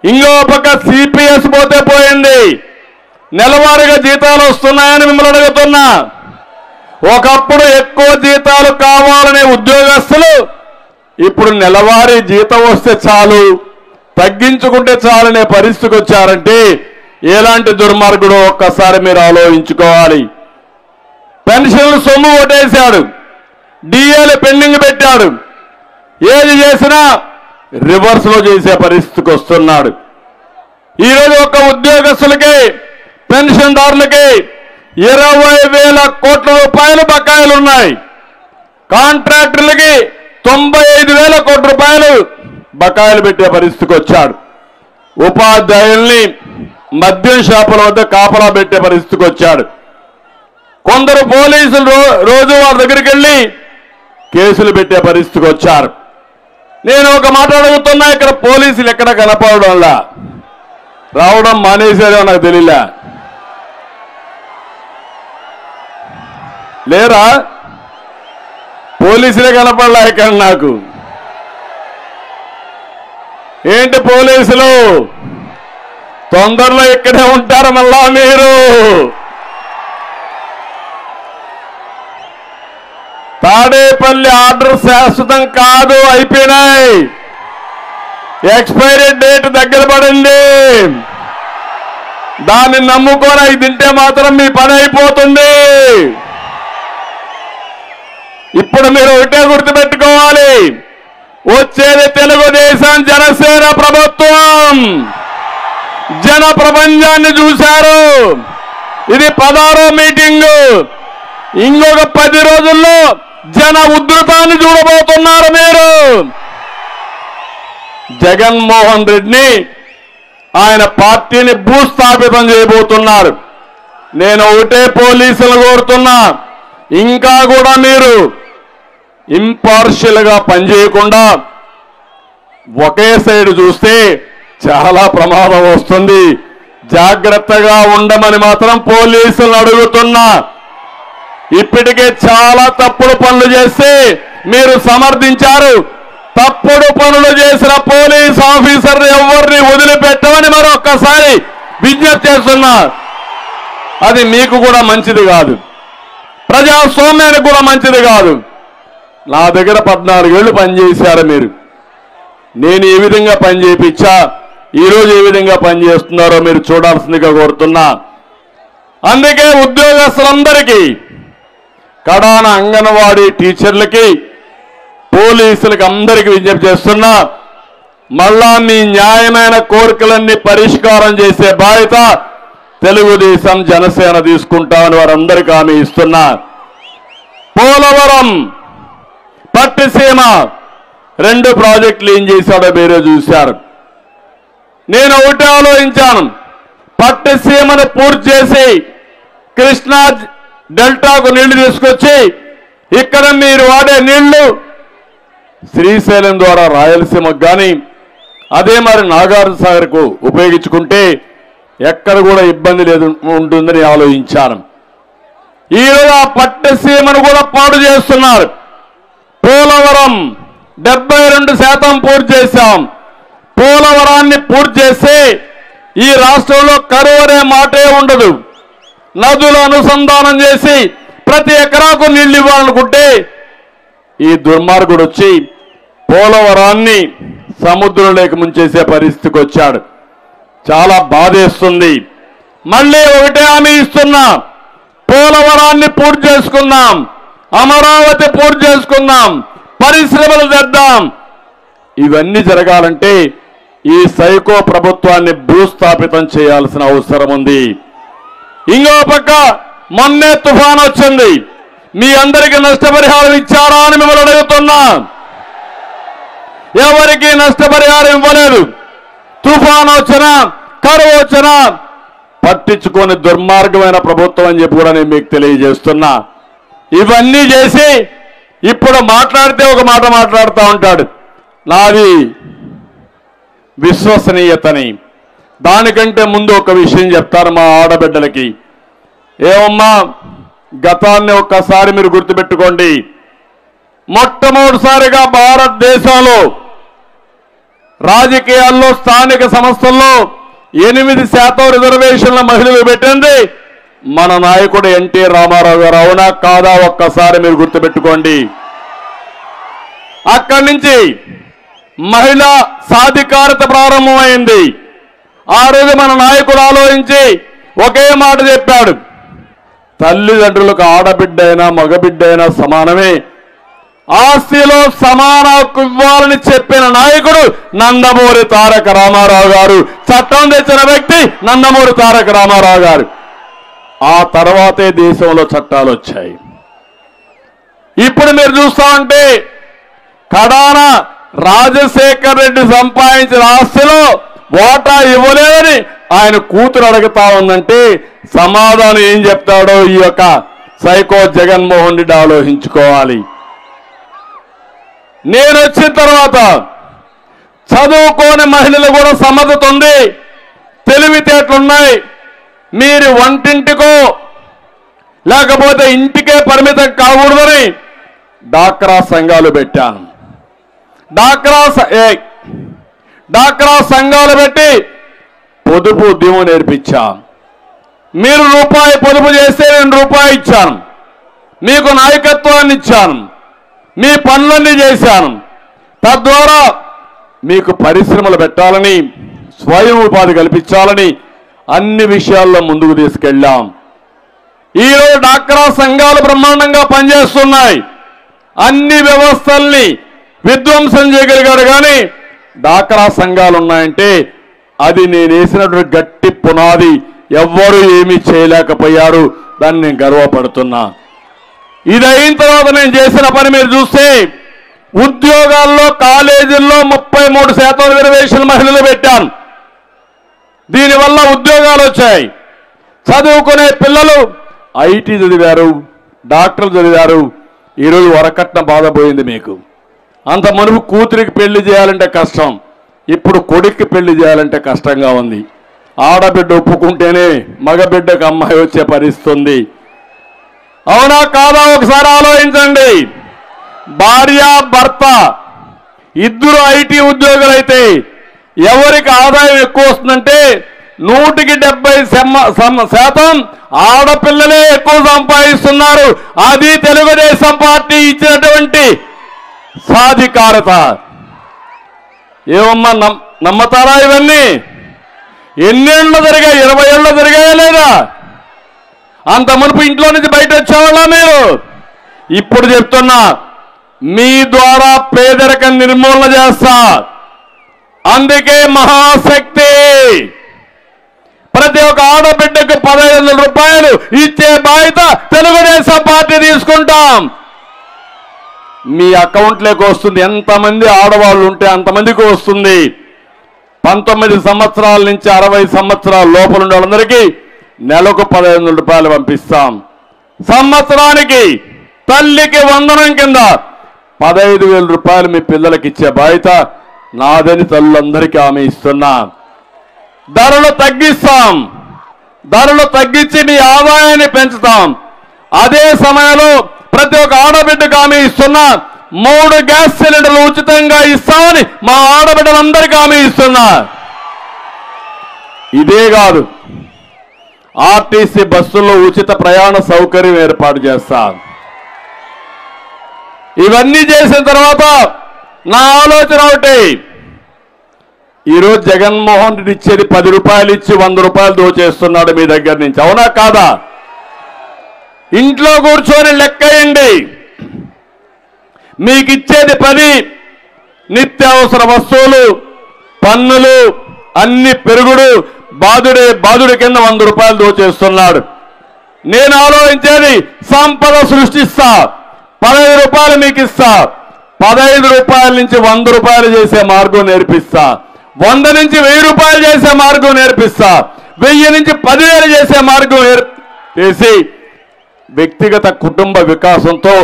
ఇంకో పక్క సిపిఎస్ పోతే పోయింది, నెలవారీగా జీతాలు వస్తున్నాయని మిమ్మల్ని అడుగుతున్నా. ఒకప్పుడు ఎక్కువ జీతాలు కావాలనే ఉద్యోగస్తులు ఇప్పుడు నెలవారీ జీతం వస్తే చాలు, తగ్గించుకుంటే చాలనే పరిస్థితికి వచ్చారంటే ఎలాంటి దుర్మార్గుడో ఒక్కసారి మీరు ఆలోచించుకోవాలి. పెన్షన్లు సొమ్ము కొట్టేశాడు, డిఏలు పెండింగ్ పెట్టాడు. ఏది చేసినా రివర్స్ లో చేసే పరిస్థితికి వస్తున్నాడు. ఈరోజు ఒక ఉద్యోగస్తులకి, పెన్షన్దారులకి 20,000 కోట్ల రూపాయలు బకాయిలు ఉన్నాయి. కాంట్రాక్టర్లకి 95,000 కోట్ల రూపాయలు బకాయిలు పెట్టే పరిస్థితికి వచ్చాడు. ఉపాధ్యాయుల్ని మద్యం షాపుల వద్ద కాపలా పెట్టే పరిస్థితికి వచ్చాడు. కొందరు పోలీసులు రోజు వారి దగ్గరికి వెళ్ళి కేసులు పెట్టే పరిస్థితికి వచ్చారు. నేను ఒక మాట అడుగుతున్నా, ఇక్కడ పోలీసులు ఎక్కడ కనపడడంలా, రావడం మానేసేదో నాకు తెలియలే. లేరా? పోలీసులే కనపడలా ఇక్కడ నాకు. ఏంటి పోలీసులు తొందరలో ఇక్కడే ఉంటారు మళ్ళా మీరు. తాడేపల్లి ఆర్డర్ శాశ్వతం కాదు, అయిపోయినాయి. ఎక్స్పైరీ డేట్ దగ్గర పడింది. దాన్ని నమ్ముకొని అవి తింటే మాత్రం మీ పని అయిపోతుంది. ఇప్పుడు మీరు ఒకటే గుర్తుపెట్టుకోవాలి, వచ్చేది తెలుగుదేశం జనసేన ప్రభుత్వం. జన ప్రపంచాన్ని చూశారు. ఇది 16వ మీటింగు. ఇంకొక 10 రోజుల్లో జన ఉధృతాన్ని చూడబోతున్నారు మీరు. జగన్మోహన్ రెడ్డిని, ఆయన పార్టీని భూస్థాపితం చేయబోతున్నారు. నేను ఒకటే పోలీసులు కోరుతున్నా, ఇంకా కూడా మీరు ఇంపార్షియల్ గా పనిచేయకుండా ఒకే సైడ్ చూస్తే చాలా ప్రమాదం వస్తుంది. జాగ్రత్తగా ఉండమని మాత్రం పోలీసులను అడుగుతున్నా. ఇప్పటికే చాలా తప్పుడు పనులు చేస్తే మీరు సమర్థించారు. తప్పుడు పనులు చేసిన పోలీస్ ఆఫీసర్ ఎవరిని వదిలిపెట్టమని మరొక్కసారి విజ్ఞప్తి చేస్తున్నా. అది మీకు కూడా మంచిది కాదు, ప్రజాస్వామ్యానికి కూడా మంచిది కాదు. నా దగ్గర 14 ఏళ్ళు పనిచేశారు మీరు. నేను ఏ విధంగా పని చేయించా, ఈరోజు ఏ విధంగా పనిచేస్తున్నారో మీరు చూడాల్సిందిగా కోరుతున్నా. అందుకే ఉద్యోగస్తులందరికీ, కడాన అంగన్వాడీ టీచర్లకి, పోలీసులకి అందరికీ విజ్ఞప్తి చేస్తున్నా, మళ్ళా మీ న్యాయమైన కోరికలన్నీ పరిష్కారం చేసే బాధ్యత తెలుగుదేశం జనసేన తీసుకుంటామని వారందరికీ హామీ ఇస్తున్నా. పోలవరం, పట్టిసీమ 2 ప్రాజెక్టులు ఏం చేశాడో మీరే చూశారు. నేను ఒకటి ఆలోచించాను, పట్టిసీమను పూర్తి చేసి కృష్ణా డెల్టాకు నీళ్లు తీసుకొచ్చి ఇక్కడ మీరు వాడే నీళ్లు శ్రీశైలం ద్వారా రాయలసీమకు కానీ అదే మరి నాగార్జున సాగర్కు ఉపయోగించుకుంటే ఎక్కడ కూడా ఇబ్బంది లేదు ఉంటుందని ఆలోచించాను. ఈరోజు ఆ పట్టిసీమను కూడా పాడు చేస్తున్నారు. పోలవరం 72% పూర్తి చేశాం. పోలవరాన్ని పూర్తి చేస్తే ఈ రాష్ట్రంలో కరువు అనే మాటే ఉండదు. నదులు అనుసంధానం చేసి ప్రతి ఎకరాకు నీళ్లు ఇవ్వాలనుకుంటే ఈ దుర్మార్గుడు వచ్చి పోలవరాన్ని సముద్రంలోకి ముంచేసే పరిస్థితికి వచ్చాడు. చాలా బాధేస్తుంది. మళ్ళీ ఒకటే హామీ ఇస్తున్నా, పోలవరాన్ని పూర్తి చేసుకుందాం, అమరావతి పూర్తి చేసుకుందాం, పరిశ్రమలు తెద్దాం. ఇవన్నీ జరగాలంటే ఈ సైకో ప్రభుత్వాన్ని భూస్థాపితం చేయాల్సిన అవసరం ఉంది. ఇంకో పక్క మొన్నే తుఫాన్ వచ్చింది. మీ అందరికీ నష్టపరిహారం ఇచ్చారా అని మిమ్మల్ని అడుగుతున్నా. ఎవరికి నష్టపరిహారం ఇవ్వలేదు. తుఫాన్ వచ్చినా కరువు వచ్చినా పట్టించుకొని దుర్మార్గమైన ప్రభుత్వం అని చెప్పి కూడా నేను మీకు తెలియజేస్తున్నా. ఇవన్నీ చేసి ఇప్పుడు మాట్లాడితే ఒక మాట మాట్లాడుతూ ఉంటాడు, నాది విశ్వసనీయతని. దానికంటే ముందు ఒక విషయం చెప్తాను మా ఆడబిడ్డలకి. ఏమమ్మా, గతాన్ని ఒక్కసారి మీరు గుర్తుపెట్టుకోండి. మొట్టమొదటిసారిగా భారతదేశంలో రాజకీయాల్లో స్థానిక సంస్థల్లో 8% రిజర్వేషన్ల మహిళలు పెట్టింది మన నాయకుడు ఎన్టీ రామారావు గారు. అవునా కాదా ఒక్కసారి మీరు గుర్తుపెట్టుకోండి. అక్కడి నుంచి మహిళా సాధికారత ప్రారంభమైంది. ఆ రోజు మన నాయకుడు ఆలోచించి ఒకే మాట చెప్పాడు, తల్లిదండ్రులకు ఆడబిడ్డ అయినా మగబిడ్డ అయినా సమానమే, ఆస్తిలో సమాన హక్కు ఇవ్వాలని చెప్పిన నాయకుడు నందమూరి తారక రామారావు గారు. చట్టం తెచ్చిన వ్యక్తి నందమూరి తారక రామారావు గారు. ఆ తర్వాతే దేశంలో చట్టాలు వచ్చాయి. ఇప్పుడు మీరు చూస్తా ఉంటే కడాన రాజశేఖర్ రెడ్డి సంపాదించిన ఆస్తిలో వాటా ఇవ్వలేదని ఆయన కూతురు అడుగుతా ఉందంటే సమాధానం ఏం చెప్తాడో ఈ యొక్క సైకో జగన్మోహన్ రెడ్డి ఆలోచించుకోవాలి. నేను వచ్చిన తర్వాత చదువుకోని మహిళలు కూడా సమర్థత ఉంది, తెలివితేటలున్నాయి. మీరు వంటింటికో లేకపోతే ఇంటికే పరిమితం కాకూడదని డాక్రా సంఘాలు పెట్టాను. డాక్రా సంఘాలు పెట్టి పొదుపు ఉద్యమం నేర్పించాం. మీరు రూపాయి పొదుపు చేస్తే నేను రూపాయి ఇచ్చాను, మీకు నాయకత్వాన్ని ఇచ్చాను, మీ పనులన్నీ చేశాను. తద్వారా మీకు పరిశ్రమలు పెట్టాలని, స్వయం ఉపాధి కల్పించాలని అన్ని విషయాల్లో ముందుకు తీసుకెళ్ళాం. ఈరోజు డాక్రా సంఘాలు బ్రహ్మాండంగా పనిచేస్తున్నాయి. అన్ని వ్యవస్థల్ని విధ్వంసం చేయగలిగాడు. కానీ డాక్రా సంఘాలు ఉన్నాయంటే అది నేను వేసినటువంటి గట్టి పునాది. ఎవ్వరూ ఏమీ చేయలేకపోయారు. దాన్ని నేను గర్వపడుతున్నా. ఇది అయిన తర్వాత నేను చేసిన పని మీరు చూస్తే ఉద్యోగాల్లో కాలేజీల్లో 33% రిజర్వేషన్ మహిళలు పెట్టాను. దీనివల్ల ఉద్యోగాలు వచ్చాయి. చదువుకునే పిల్లలు ఐటీ చదివారు, డాక్టర్లు చదివారు. ఈరోజు వరకట్న బాధ పోయింది మీకు. అంత మునుపు కూతురికి పెళ్లి చేయాలంటే కష్టం, ఇప్పుడు కొడుక్కి పెళ్లి చేయాలంటే కష్టంగా ఉంది. ఆడబిడ్డ ఒప్పుకుంటేనే మగబిడ్డకు అమ్మాయి వచ్చే పరిస్థితి ఉంది. అవునా కాదా ఒకసారి ఆలోచించండి. భార్య భర్త ఇద్దరు ఐటీ ఉద్యోగులైతే ఎవరికి ఆదాయం ఎక్కువ వస్తుందంటే 170% ఆడపిల్లలే ఎక్కువ సంపాదిస్తున్నారు. అది తెలుగుదేశం పార్టీ ఇచ్చినటువంటి సాధికారత. ఏమమ్మా నమ్మతారా ఇవన్నీ? ఎన్నేళ్ళు జరిగాయి? 20 ఏళ్ళు జరిగాయా లేదా? అంత మునుపు ఇంట్లో నుంచి బయట వచ్చేవాళ్ళ మీరు? ఇప్పుడు చెప్తున్నా, మీ ద్వారా పేదరికం నిర్మూలన చేస్తా. అందుకే మహాశక్తి. ప్రతి ఒక్క ఆడబిడ్డకు 15,000 రూపాయలు ఇచ్చే బాధ్యత తెలుగుదేశం పార్టీ తీసుకుంటాం. మీ అకౌంట్లోకి వస్తుంది. ఎంతమంది ఆడవాళ్ళు ఉంటే అంతమందికి వస్తుంది. 19 సంవత్సరాల నుంచి 60 సంవత్సరాల లోపల ఉండే వాళ్ళందరికీ నెలకు 15,000 రూపాయలు పంపిస్తాం. సంవత్సరానికి తల్లికి వందనం కింద 15,000 రూపాయలు మీ పిల్లలకి ఇచ్చే బాధ్యత నాదని తల్లులందరికీ హామీ ఇస్తున్నా. ధరలు తగ్గిస్తాం. ధరలు తగ్గించి మీ ఆదాయాన్ని పెంచుతాం. అదే సమయంలో ప్రతి ఒక్క ఆడబిడ్డకు హామీ ఇస్తున్నా. 3 గ్యాస్ సిలిండర్లు ఉచితంగా ఇస్తామని మా ఆడబిడ్డలందరికీ హామీ ఇస్తున్నా. ఇదే కాదు, ఆర్టీసీ బస్సుల్లో ఉచిత ప్రయాణ సౌకర్యం ఏర్పాటు చేస్తా. ఇవన్నీ చేసిన తర్వాత నా ఆలోచన ఒకటి, ఈరోజు జగన్మోహన్ రెడ్డి ఇచ్చేది 10 రూపాయలు ఇచ్చి 100 రూపాయలు దోచేస్తున్నాడు మీ దగ్గర నుంచి. అవునా కాదా? ఇంట్లో కూర్చొని లెక్కేయండి. మీకు ఇచ్చేది 10, నిత్యావసర వస్తువులు, పన్నులు అన్ని పెరుగుడు, బాధుడి కింద 100 రూపాయలు దోచేస్తున్నాడు. నేను ఆలోచించేది సంపద సృష్టిస్తా. 15 రూపాయలు మీకు ఇస్తా. 15 రూపాయల నుంచి 100 రూపాయలు చేసే మార్గం నేర్పిస్తా. 100 నుంచి 1000 రూపాయలు చేసే మార్గం నేర్పిస్తా. 1000 నుంచి 10,000 చేసే మార్గం చేసి వ్యక్తిగత కుటుంబ వికాసంతో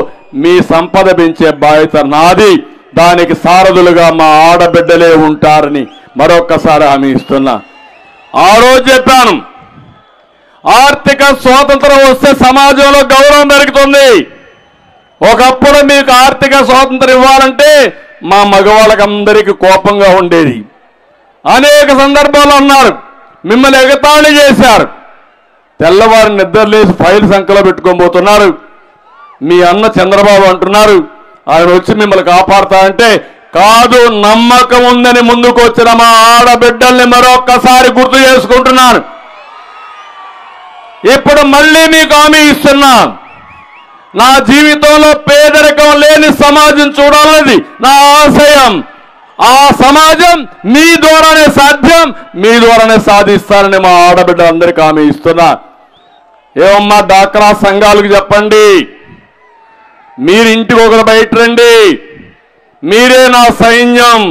మీ సంపద పెంచే బాధ్యత నాది. దానికి సారథులుగా మా ఆడబిడ్డలే ఉంటారని మరొక్కసారి హామీ ఇస్తున్నా. ఆ రోజు చెప్పాను, ఆర్థిక స్వాతంత్రం వస్తే సమాజంలో గౌరవం పెరుగుతుంది. ఒకప్పుడు మీకు ఆర్థిక స్వాతంత్రం ఇవ్వాలంటే మా మగవాళ్ళకందరికీ కోపంగా ఉండేది. అనేక సందర్భాలు అన్నారు, మిమ్మల్ని ఎగతాళి చేశారు. తెల్లవారు నిద్రలేసి ఫైల్ సంఖ్యలో పెట్టుకొని పోతున్నారు. మీ అన్న చంద్రబాబు అంటున్నారు ఆయన వచ్చి మిమ్మల్ని కాపాడుతా అంటే, కాదు, నమ్మకం ఉందని ముందుకు వచ్చిన మా ఆడబిడ్డల్ని మరొక్కసారి గుర్తు చేసుకుంటున్నాను. ఇప్పుడు మళ్ళీ మీకు హామీ ఇస్తున్నా. నా జీవితంలో పేదరికం లేని సమాజం చూడాలన్నది నా ఆశయం. ఆ సమాజం మీ ద్వారానే సాధ్యం, మీ ద్వారానే సాధిస్తానని మా ఆడబిడ్డలందరికీ హామీ ఇస్తున్నా. ఏమమ్మా, డాక్రా సంఘాలకు చెప్పండి, మీరు ఇంటికి ఒకరు బయట రండి. మీరే నా సైన్యం,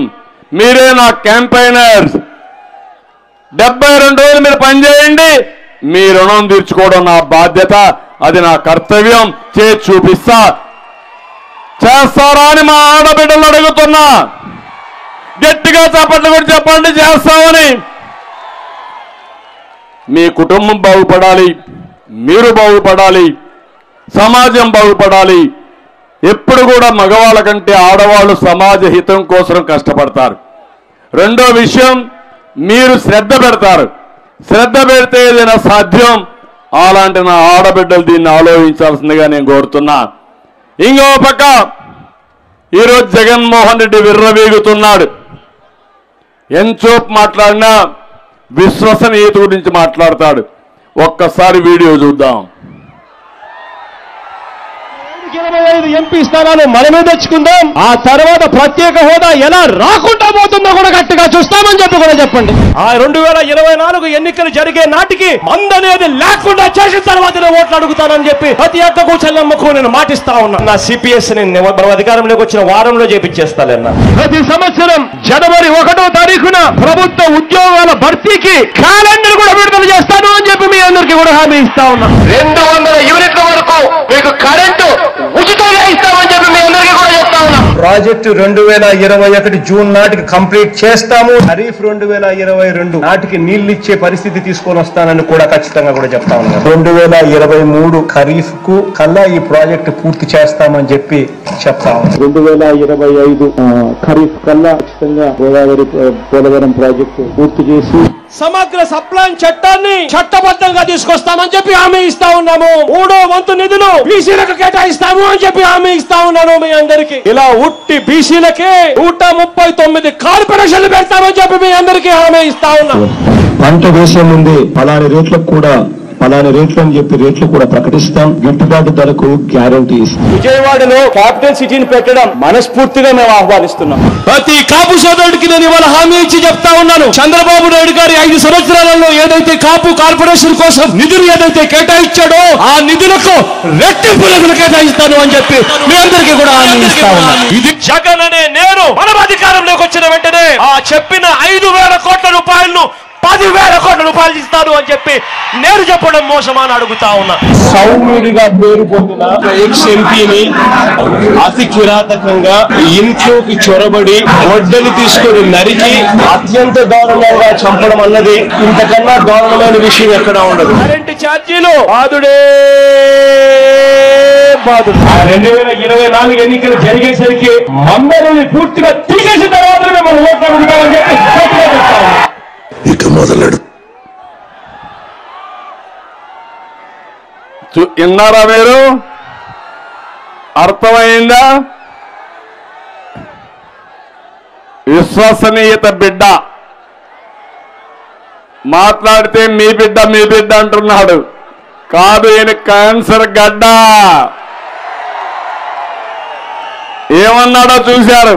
మీరే నా క్యాంపైనర్స్. 72 రోజులు మీరు పనిచేయండి. మీ రుణం తీర్చుకోవడం నా బాధ్యత, అది నా కర్తవ్యం. చేసి చూపిస్తా. చేస్తారా అని మా ఆడబిడ్డలు అడుగుతున్నా. గట్టిగా చప్పట్లు కూడా చెప్పండి చేస్తామని. మీ కుటుంబం బాగుపడాలి, మీరు బాగుపడాలి, సమాజం బాగుపడాలి. ఎప్పుడు కూడా మగవాళ్ళ కంటే ఆడవాళ్ళు సమాజ హితం కోసం కష్టపడతారు. రెండో విషయం, మీరు శ్రద్ధ పెడతారు. శ్రద్ధ పెడితే ఏదైనా సాధ్యం. అలాంటి నా ఆడబిడ్డలు దీన్ని ఆలోచించాల్సిందిగా నేను కోరుతున్నా. ఇంకో పక్క ఈరోజు జగన్మోహన్ రెడ్డి విర్రవీగుతున్నాడు. ఎంచోపు మాట్లాడినా విశ్వసనీయత గురించి మాట్లాడతాడు. ఒక్కసారి వీడియో చూద్దాం. 25 ఎంపీ స్థానాలు మనమే తెచ్చుకుందాం. ఆ తర్వాత ప్రత్యేక హోదా ఎలా రాకుండా పోతుందో కూడా గట్టిగా చూస్తామని చెప్పి కూడా చెప్పండి. ఆ 2024 ఎన్నికలు జరిగే నాటికి మందనేది లేకుండా చేసిన తర్వాత ఓట్లు అడుగుతానని చెప్పి ప్రతి ఒక్కకు చెల్లమ్మకు నేను మాటిస్తా ఉన్నా. నా సిపిఎస్ మనం అధికారంలోకి వచ్చిన వారంలో చేపించేస్తానన్నా. ప్రతి సంవత్సరం జనవరి 1వ తారీఖున ప్రభుత్వ ఉద్యోగాల భర్తీకి క్యాలెండర్ కూడా విడుదల చేస్తాను అని చెప్పి మీ అందరికీ కూడా హామీ ఇస్తా ఉన్నా. 200 యూనిట్ల వరకు మీకు కరెంటు ఉచితంగా ఇస్తామని చెప్పి మీ అందరికీ కూడా చెప్తా ఉన్నాం. ప్రాజెక్టు 2021 జూన్ నాటికి కంప్లీట్ చేస్తాము. ఖరీఫ్ 2022 నాటికి నీళ్లు ఇచ్చే పరిస్థితి తీసుకొని వస్తానని కూడా ఖచ్చితంగా కూడా చెప్తా ఉన్నాం. 2023 ఖరీఫ్ కు కల్లా ఈ ప్రాజెక్టు పూర్తి చేస్తామని చెప్పి చెప్తా ఉన్నాం. 2025 ఖరీఫ్ కల్లా ఖచ్చితంగా గోదావరి పోలవరం ప్రాజెక్టు పూర్తి చేసి సమగ్ర సప్లాన్ చట్టాన్ని చట్టబద్ధంగా తీసుకొస్తామని చెప్పి హామీ ఇస్తా ఉన్నాము. 3వ వంతు నిధులు బీసీలకు కేటాయిస్తాము అని చెప్పి హామీ ఇస్తా ఉన్నాను మీ అందరికి. ఇలా ఉట్టి బీసీలకే 139 కార్పొరేషన్లు పెడతామని చెప్పి మీ అందరికీ హామీ ఇస్తా ఉన్నాము. పంట వేసే ముందే పలాని రేట్లకు కూడా పలాని రేట్లు అని చెప్పి రేట్లు కూడా ప్రకటిస్తాం. గిట్టుబాటు ధరకు గ్యారంటీ ఇస్తాం. విజయవాడలో క్యాపిటల్ సిటీని పెట్టడం మనస్ఫూర్తిగా మేము ఆహ్వానిస్తున్నాం. ప్రతి కాపు సోదరుడికి నేను ఇవాళ హామీ ఇచ్చి చెప్తా ఉన్నాను. చంద్రబాబు నాయుడు గారి 5 సంవత్సరాలలో ఏదైతే కాపు కార్పొరేషన్ కోసం నిధులు ఏదైతే కేటాయించాడో ఆ నిధులకు రెట్టింపు నిధులు కేటాయిస్తాను అని చెప్పి మీ అందరికీ కూడా హామీ ఇస్తా ఉన్నాను. ఇది జగన్ అనే నేను మనం అధికారంలోకి వచ్చిన వెంటనే ఆ చెప్పిన 5,000 కోట్ల రూపాయలను 10,000 కోట్ల రూపాయలు ఇస్తాను అని చెప్పి నేను చెప్పడం మోసమా అని అడుగుతా ఉన్నా. సౌమ్యుడిగా పేరు పొందిన ఎక్స్-ఎంపీని అతి కిరాతకంగా ఇంట్లోకి చొరబడి వడ్డని తీసుకొని నరికి అత్యంత దారుణంగా చంపడం అన్నది ఇంతకన్నా దారుణమైన విషయం ఎక్కడా ఉండదు. కరెంటు ఛార్జీలు బాధుడే బాధుడు. 2024 ఎన్నికలు జరిగేసరికి మందరిని పూర్తిగా తీసేసిన తర్వాత మేము ఓట్లు అడుగుతామని చెప్పి ఇక మొదలెడు. విన్నారా మీరు? అర్థమైందా? విశ్వసనీయత బిడ్డ మాట్లాడితే మీ బిడ్డ అంటున్నాడు. కాదు, ఈయన క్యాన్సర్ గడ్డ. ఏమన్నాడో చూశారు.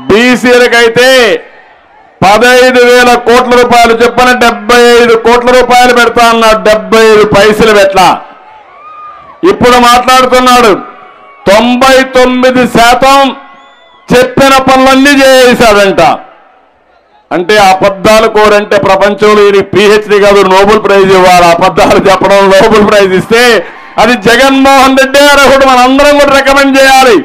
బీసీలకైతే 15,000 కోట్ల రూపాయలు చెప్పిన 75 కోట్ల రూపాయలు పెడతా అన్నాడు. 75 పైసలు పెట్టలా. ఇప్పుడు మాట్లాడుతున్నాడు 99% చెప్పిన పనులన్నీ చేశాడంట. అంటే అబద్ధాలు కోరంటే ప్రపంచంలో ఇది PhD కాదు, నోబెల్ ప్రైజ్ ఇవ్వాలి. అబద్ధాలు చెప్పడం నోబెల్ ప్రైజ్ ఇస్తే అది జగన్మోహన్ రెడ్డి గారు కూడా మనందరం కూడా రికమెండ్ చేయాలి.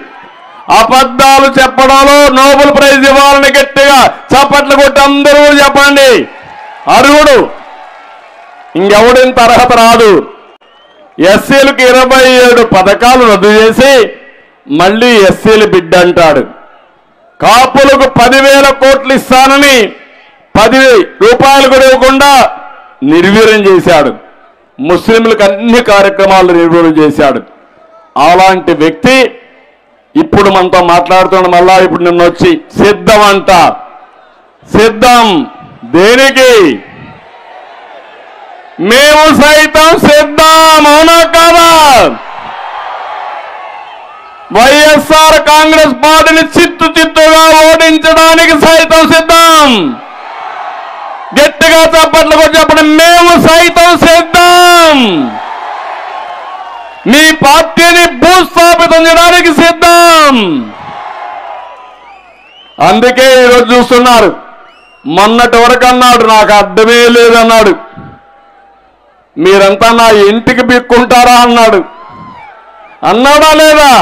అబద్ధాలు చెప్పడంలో నోబెల్ ప్రైజ్ ఇవ్వాలని గట్టిగా చప్పట్లు కొట్టి అందరూ చెప్పండి. అర్హుడు, ఇంకెవడింత అర్హత రాదు. ఎస్సీలకు 27 పథకాలు రద్దు చేసి మళ్ళీ ఎస్సీలు బిడ్డ అంటాడు. కాపులకు 10,000 కోట్లు ఇస్తానని 10 రూపాయలు కూడా ఇవ్వకుండా నిర్వీర్యం చేశాడు. ముస్లింలకు అన్ని కార్యక్రమాలు నిర్వీర్యం చేశాడు. అలాంటి వ్యక్తి ఇప్పుడు మనతో మాట్లాడుతున్నాడు. మళ్ళా ఇప్పుడు నిన్న వచ్చి సిద్ధం అంట. సిద్ధం దేనికి? మేము సైతం సిద్ధం, అవునా కాదా? వైఎస్ఆర్ కాంగ్రెస్ పార్టీని చిత్తుగా ఓడించడానికి సైతం సిద్ధం. గట్టిగా చప్పట్లు కూడా చెప్పండి. మేము సైతం సిద్ధం. మీ పార్టీని భూస్థాపితం చేయడానికి సిద్ధం. అందుకే ఈరోజు చూస్తున్నారు. మొన్నటి వరకు అన్నాడు నాకు అర్థమే లేదన్నాడు. మీరంతా నా ఇంటికి బిక్కుంటారా అన్నాడు. అన్నాడా లేదా?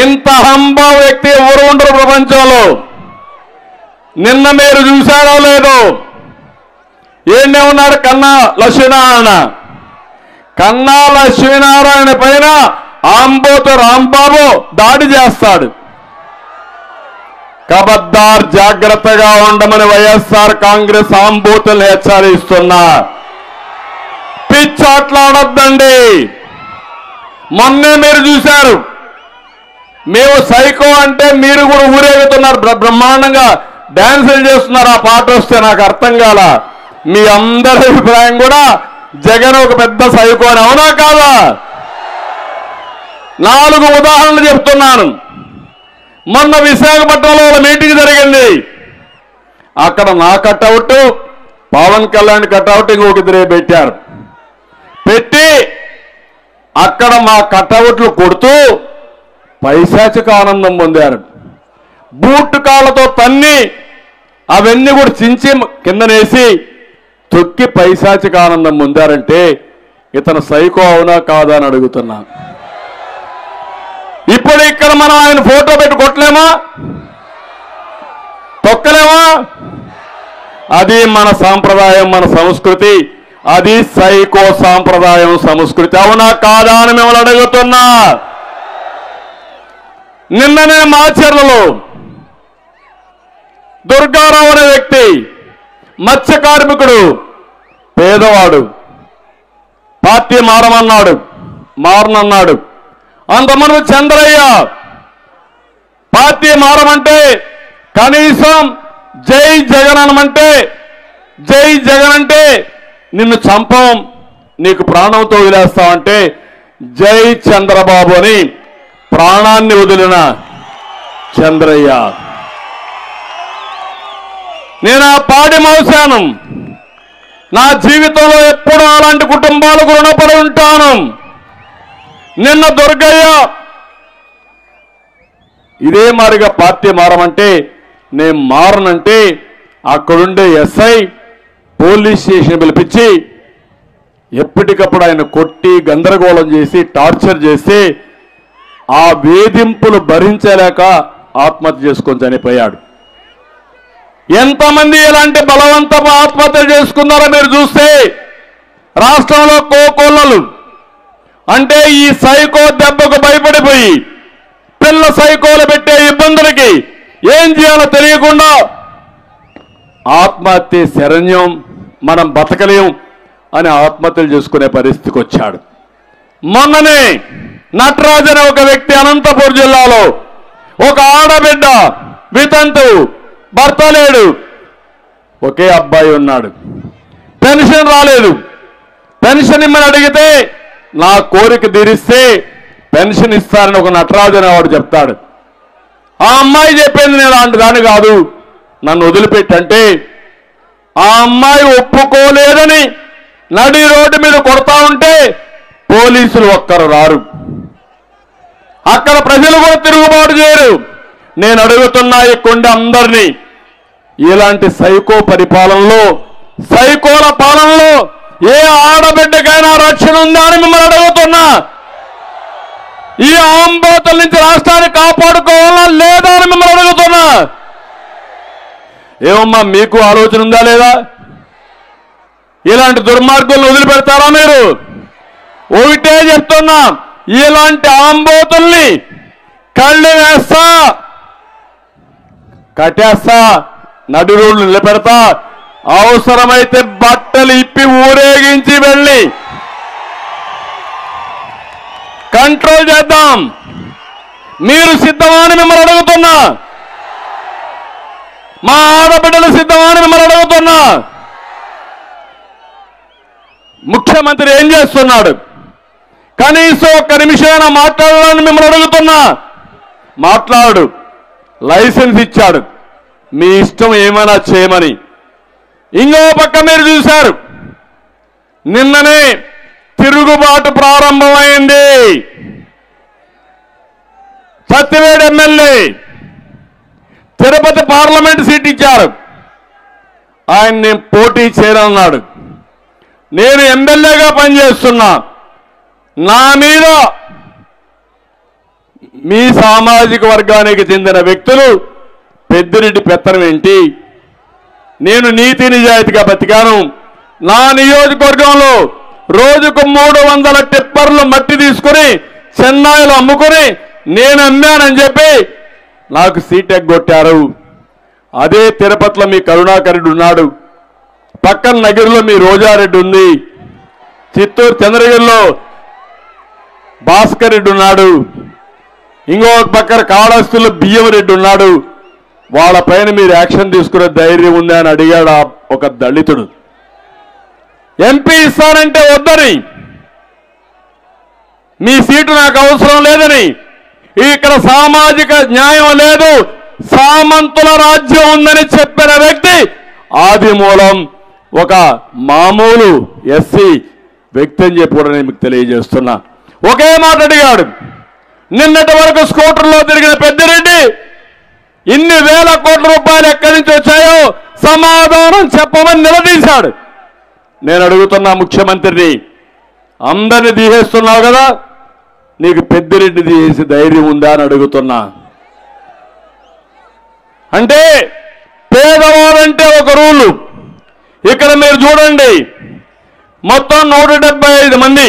ఇంత హంబా వ్యక్తి ఎవరు ఉండరు ప్రపంచంలో. నిన్న మీరు చూశారో లేదో, ఏండే ఉన్నాడు కన్నా లక్ష్మీనారాయణ. కన్నా లక్ష్మీనారాయణ పైన ఆంబోతు రాంబాబు దాడి చేస్తాడు. కబద్దార్, జాగ్రత్తగా ఉండమని వైఎస్ఆర్ కాంగ్రెస్ ఆంబోతులు హెచ్చరిస్తున్నా. పిచ్చాట్లాడొద్దండి. మొన్నే మీరు చూశారు. మేము సైకో అంటే మీరు కూడా ఊరేగుతున్నారు, బ్రహ్మాండంగా డాన్సులు చేస్తున్నారు. ఆ పాట వస్తే నాకు అర్థం కాల. మీ అందరి అభిప్రాయం కూడా జగన్ ఒక పెద్ద సైకో అని, అవునా కాదా? 4 ఉదాహరణలు చెప్తున్నాను. మొన్న విశాఖపట్నంలో మీటింగ్ జరిగింది. అక్కడ నా కట్అవుట్, పవన్ కళ్యాణ్ కట్అవుట్ ఇంకొకరిద్దరే పెట్టారు. పెట్టి అక్కడ మా కట్అవుట్లు కొడుతూ పైశాచిక ఆనందం పొందారు. బూట్ కాళ్ళతో తన్ని అవన్నీ కూడా చించి కిందనేసి తొక్కి పైశాచిక ఆనందం పొందారంటే ఇతను సైకో అవునా కాదా అని అడుగుతున్నా. ఇప్పుడు ఇక్కడ మనం ఆయన ఫోటో పెట్టి కొట్టలేమా? తొక్కలేమా? అది మన సాంప్రదాయం, మన సంస్కృతి. అది సైకో సాంప్రదాయం, సంస్కృతి. అవునా కాదా అని మిమ్మల్ని అడుగుతున్నా. నిన్ననే మాచర్లలో దుర్గారావు అనే వ్యక్తి మత్స్య కార్మికుడు పేదవాడు పార్టీ మారనన్నాడు. అంతమంది చంద్రయ్య పార్టీ మారమంటే కనీసం జై జగన్ అనమంటే జై జగన్ అంటే నిన్ను చంపం, నీకు ప్రాణంతో వదిలేస్తామంటే జై చంద్రబాబు అని ప్రాణాన్ని వదిలిన చంద్రయ్య. నేను ఆ పాడి మోసాను. నా జీవితంలో ఎప్పుడూ అలాంటి కుటుంబాలకు రుణపడి ఉంటాను. నిన్న దుర్గయ్య ఇదే మారిగా పార్టీ మారమంటే నేను మారనంటే అక్కడుండే ఎస్ఐ పోలీస్ స్టేషన్ పిలిపించి ఎప్పటికప్పుడు ఆయన కొట్టి గందరగోళం చేసి టార్చర్ చేసి ఆ వేధింపులు భరించలేక ఆత్మహత్య చేసుకొని చనిపోయాడు. ఎంతమంది ఇలాంటి బలవంతపు ఆత్మహత్య చేసుకున్నారో మీరు చూస్తే రాష్ట్రంలో కోకొల్లలు అంటే ఈ సైకో దెబ్బకు భయపడిపోయి పిల్ల సైకోలు పెట్టే ఇబ్బందులకి ఏం చేయాలో తెలియకుండా ఆత్మహత్య శరణ్యం, మనం బతకలేం అని ఆత్మహత్యలు చేసుకునే పరిస్థితికి వచ్చాడు. మొన్ననే నటరాజు అనే ఒక వ్యక్తి అనంతపురం జిల్లాలో ఒక ఆడబిడ్డ వితంతు, భర్త లేడు, ఒకే అబ్బాయి ఉన్నాడు, పెన్షన్ రాలేదు. పెన్షన్ ఇమ్మని అడిగితే నా కోరిక తీరిస్తే పెన్షన్ ఇస్తారని ఒక నటరాజు అనేవాడు చెప్తాడు. ఆ అమ్మాయి చెప్పింది నేను అలాంటి దాన్ని కాదు, నన్ను వదిలిపెట్టంటే ఆ అమ్మాయి ఒప్పుకోలేదని నడి రోడ్డు మీద కొడతా ఉంటే పోలీసులు ఒక్కరు రారు, అక్కడ ప్రజలు కూడా తిరుగుబాటు చేయరు. నేను అడుగుతున్నా ఈ కొండ అందరినీ, ఇలాంటి సైకో పరిపాలనలో సైకోల పాలనలో ఏ ఆడబిడ్డకైనా రక్షణ ఉందా అని మిమ్మల్ని అడుగుతున్నా. ఈ ఆంబోతుల నుంచి రాష్ట్రాన్ని కాపాడుకోవాలా లేదా అని మిమ్మల్ని అడుగుతున్నా. ఏమమ్మా మీకు ఆలోచన ఉందా లేదా? ఇలాంటి దుర్మార్గులను వదిలిపెడతారా మీరు? ఒకటే చెప్తున్నా, ఇలాంటి ఆంబోతుల్ని కళ్ళు వేస్తా, కట్టేస్తా, నడి రోడ్లు నిలబెడతా, అవసరమైతే బట్టలు ఇప్పి ఊరేగించి వెళ్ళి కంట్రోల్ చేద్దాం. మీరు సిద్ధమా అని మిమ్మల్ని అడుగుతున్నా. మా ఆడబిడ్డలు సిద్ధమా అని మిమ్మల్ని అడుగుతున్నా. ముఖ్యమంత్రి ఏం చేస్తున్నాడు? కనీసం ఒక్క నిమిషమైనా మాట్లాడాలని మిమ్మల్ని అడుగుతున్నా. మాట్లాడు. లైసెన్స్ ఇచ్చాడు, మీ ఇష్టం ఏమైనా చేయమని. ఇంకో పక్క మీరు చూశారు, నిన్ననే తిరుగుబాటు ప్రారంభమైంది. Satyavedu MLA Tirupati parliament seat ఇచ్చారు, ఆయన నేను పోటీ చేయనన్నాడు. నేను ఎమ్మెల్యేగా పనిచేస్తున్నా, నా మీద మీ సామాజిక వర్గానికి చెందిన వ్యక్తులు పెద్దిరెడ్డి పెత్తనం ఏంటి? నేను నీతి నిజాయితీగా బతికాను. నా నియోజకవర్గంలో రోజుకు 300 టిప్పర్లు మట్టి తీసుకుని చెన్నైలో అమ్ముకుని నేను అమ్మానని చెప్పి నాకు సీట్ ఎగ్గొట్టారు. అదే తిరుపతిలో మీ కరుణాకర్ రెడ్డి ఉన్నాడు, పక్కన నగిరిలో మీ రోజారెడ్డి ఉంది, చిత్తూరు చంద్రగిరిలో భాస్కర్ రెడ్డి ఉన్నాడు, ఇంకొక పక్కన కాళహస్తిలో బియ్యం రెడ్డి ఉన్నాడు. వాళ్ళపైన మీరు యాక్షన్ తీసుకునే ధైర్యం ఉందా అని అడిగాడు ఒక దళితుడు. ఎంపీ ఇస్తానంటే వద్దని, మీ సీటు నాకు అవసరం లేదని, ఇక్కడ సామాజిక న్యాయం లేదు, సామంతుల రాజ్యం ఉందని చెప్పిన వ్యక్తి ఆదిమూలం ఒక మామూలు ఎస్సీ వ్యక్తి అని చెప్పి కూడా నేను మీకు తెలియజేస్తున్నా. ఒకే మాట అడిగాడు. నిన్నటి వరకు స్కూటర్లో తిరిగిన పెద్దిరెడ్డి ఇన్ని వేల కోట్ల రూపాయలు ఎక్కడి నుంచి వచ్చాయో సమాధానం చెప్పమని నిలదీశాడు. నేను అడుగుతున్నా ముఖ్యమంత్రిని, అందరిని తీసేస్తున్నావు కదా, నీకు పెద్దిరెడ్డి తీసే ధైర్యం ఉందా అని అడుగుతున్నా. అంటే పేదవారంటే ఒక రూలు. ఇక్కడ మీరు చూడండి, మొత్తం 175 మంది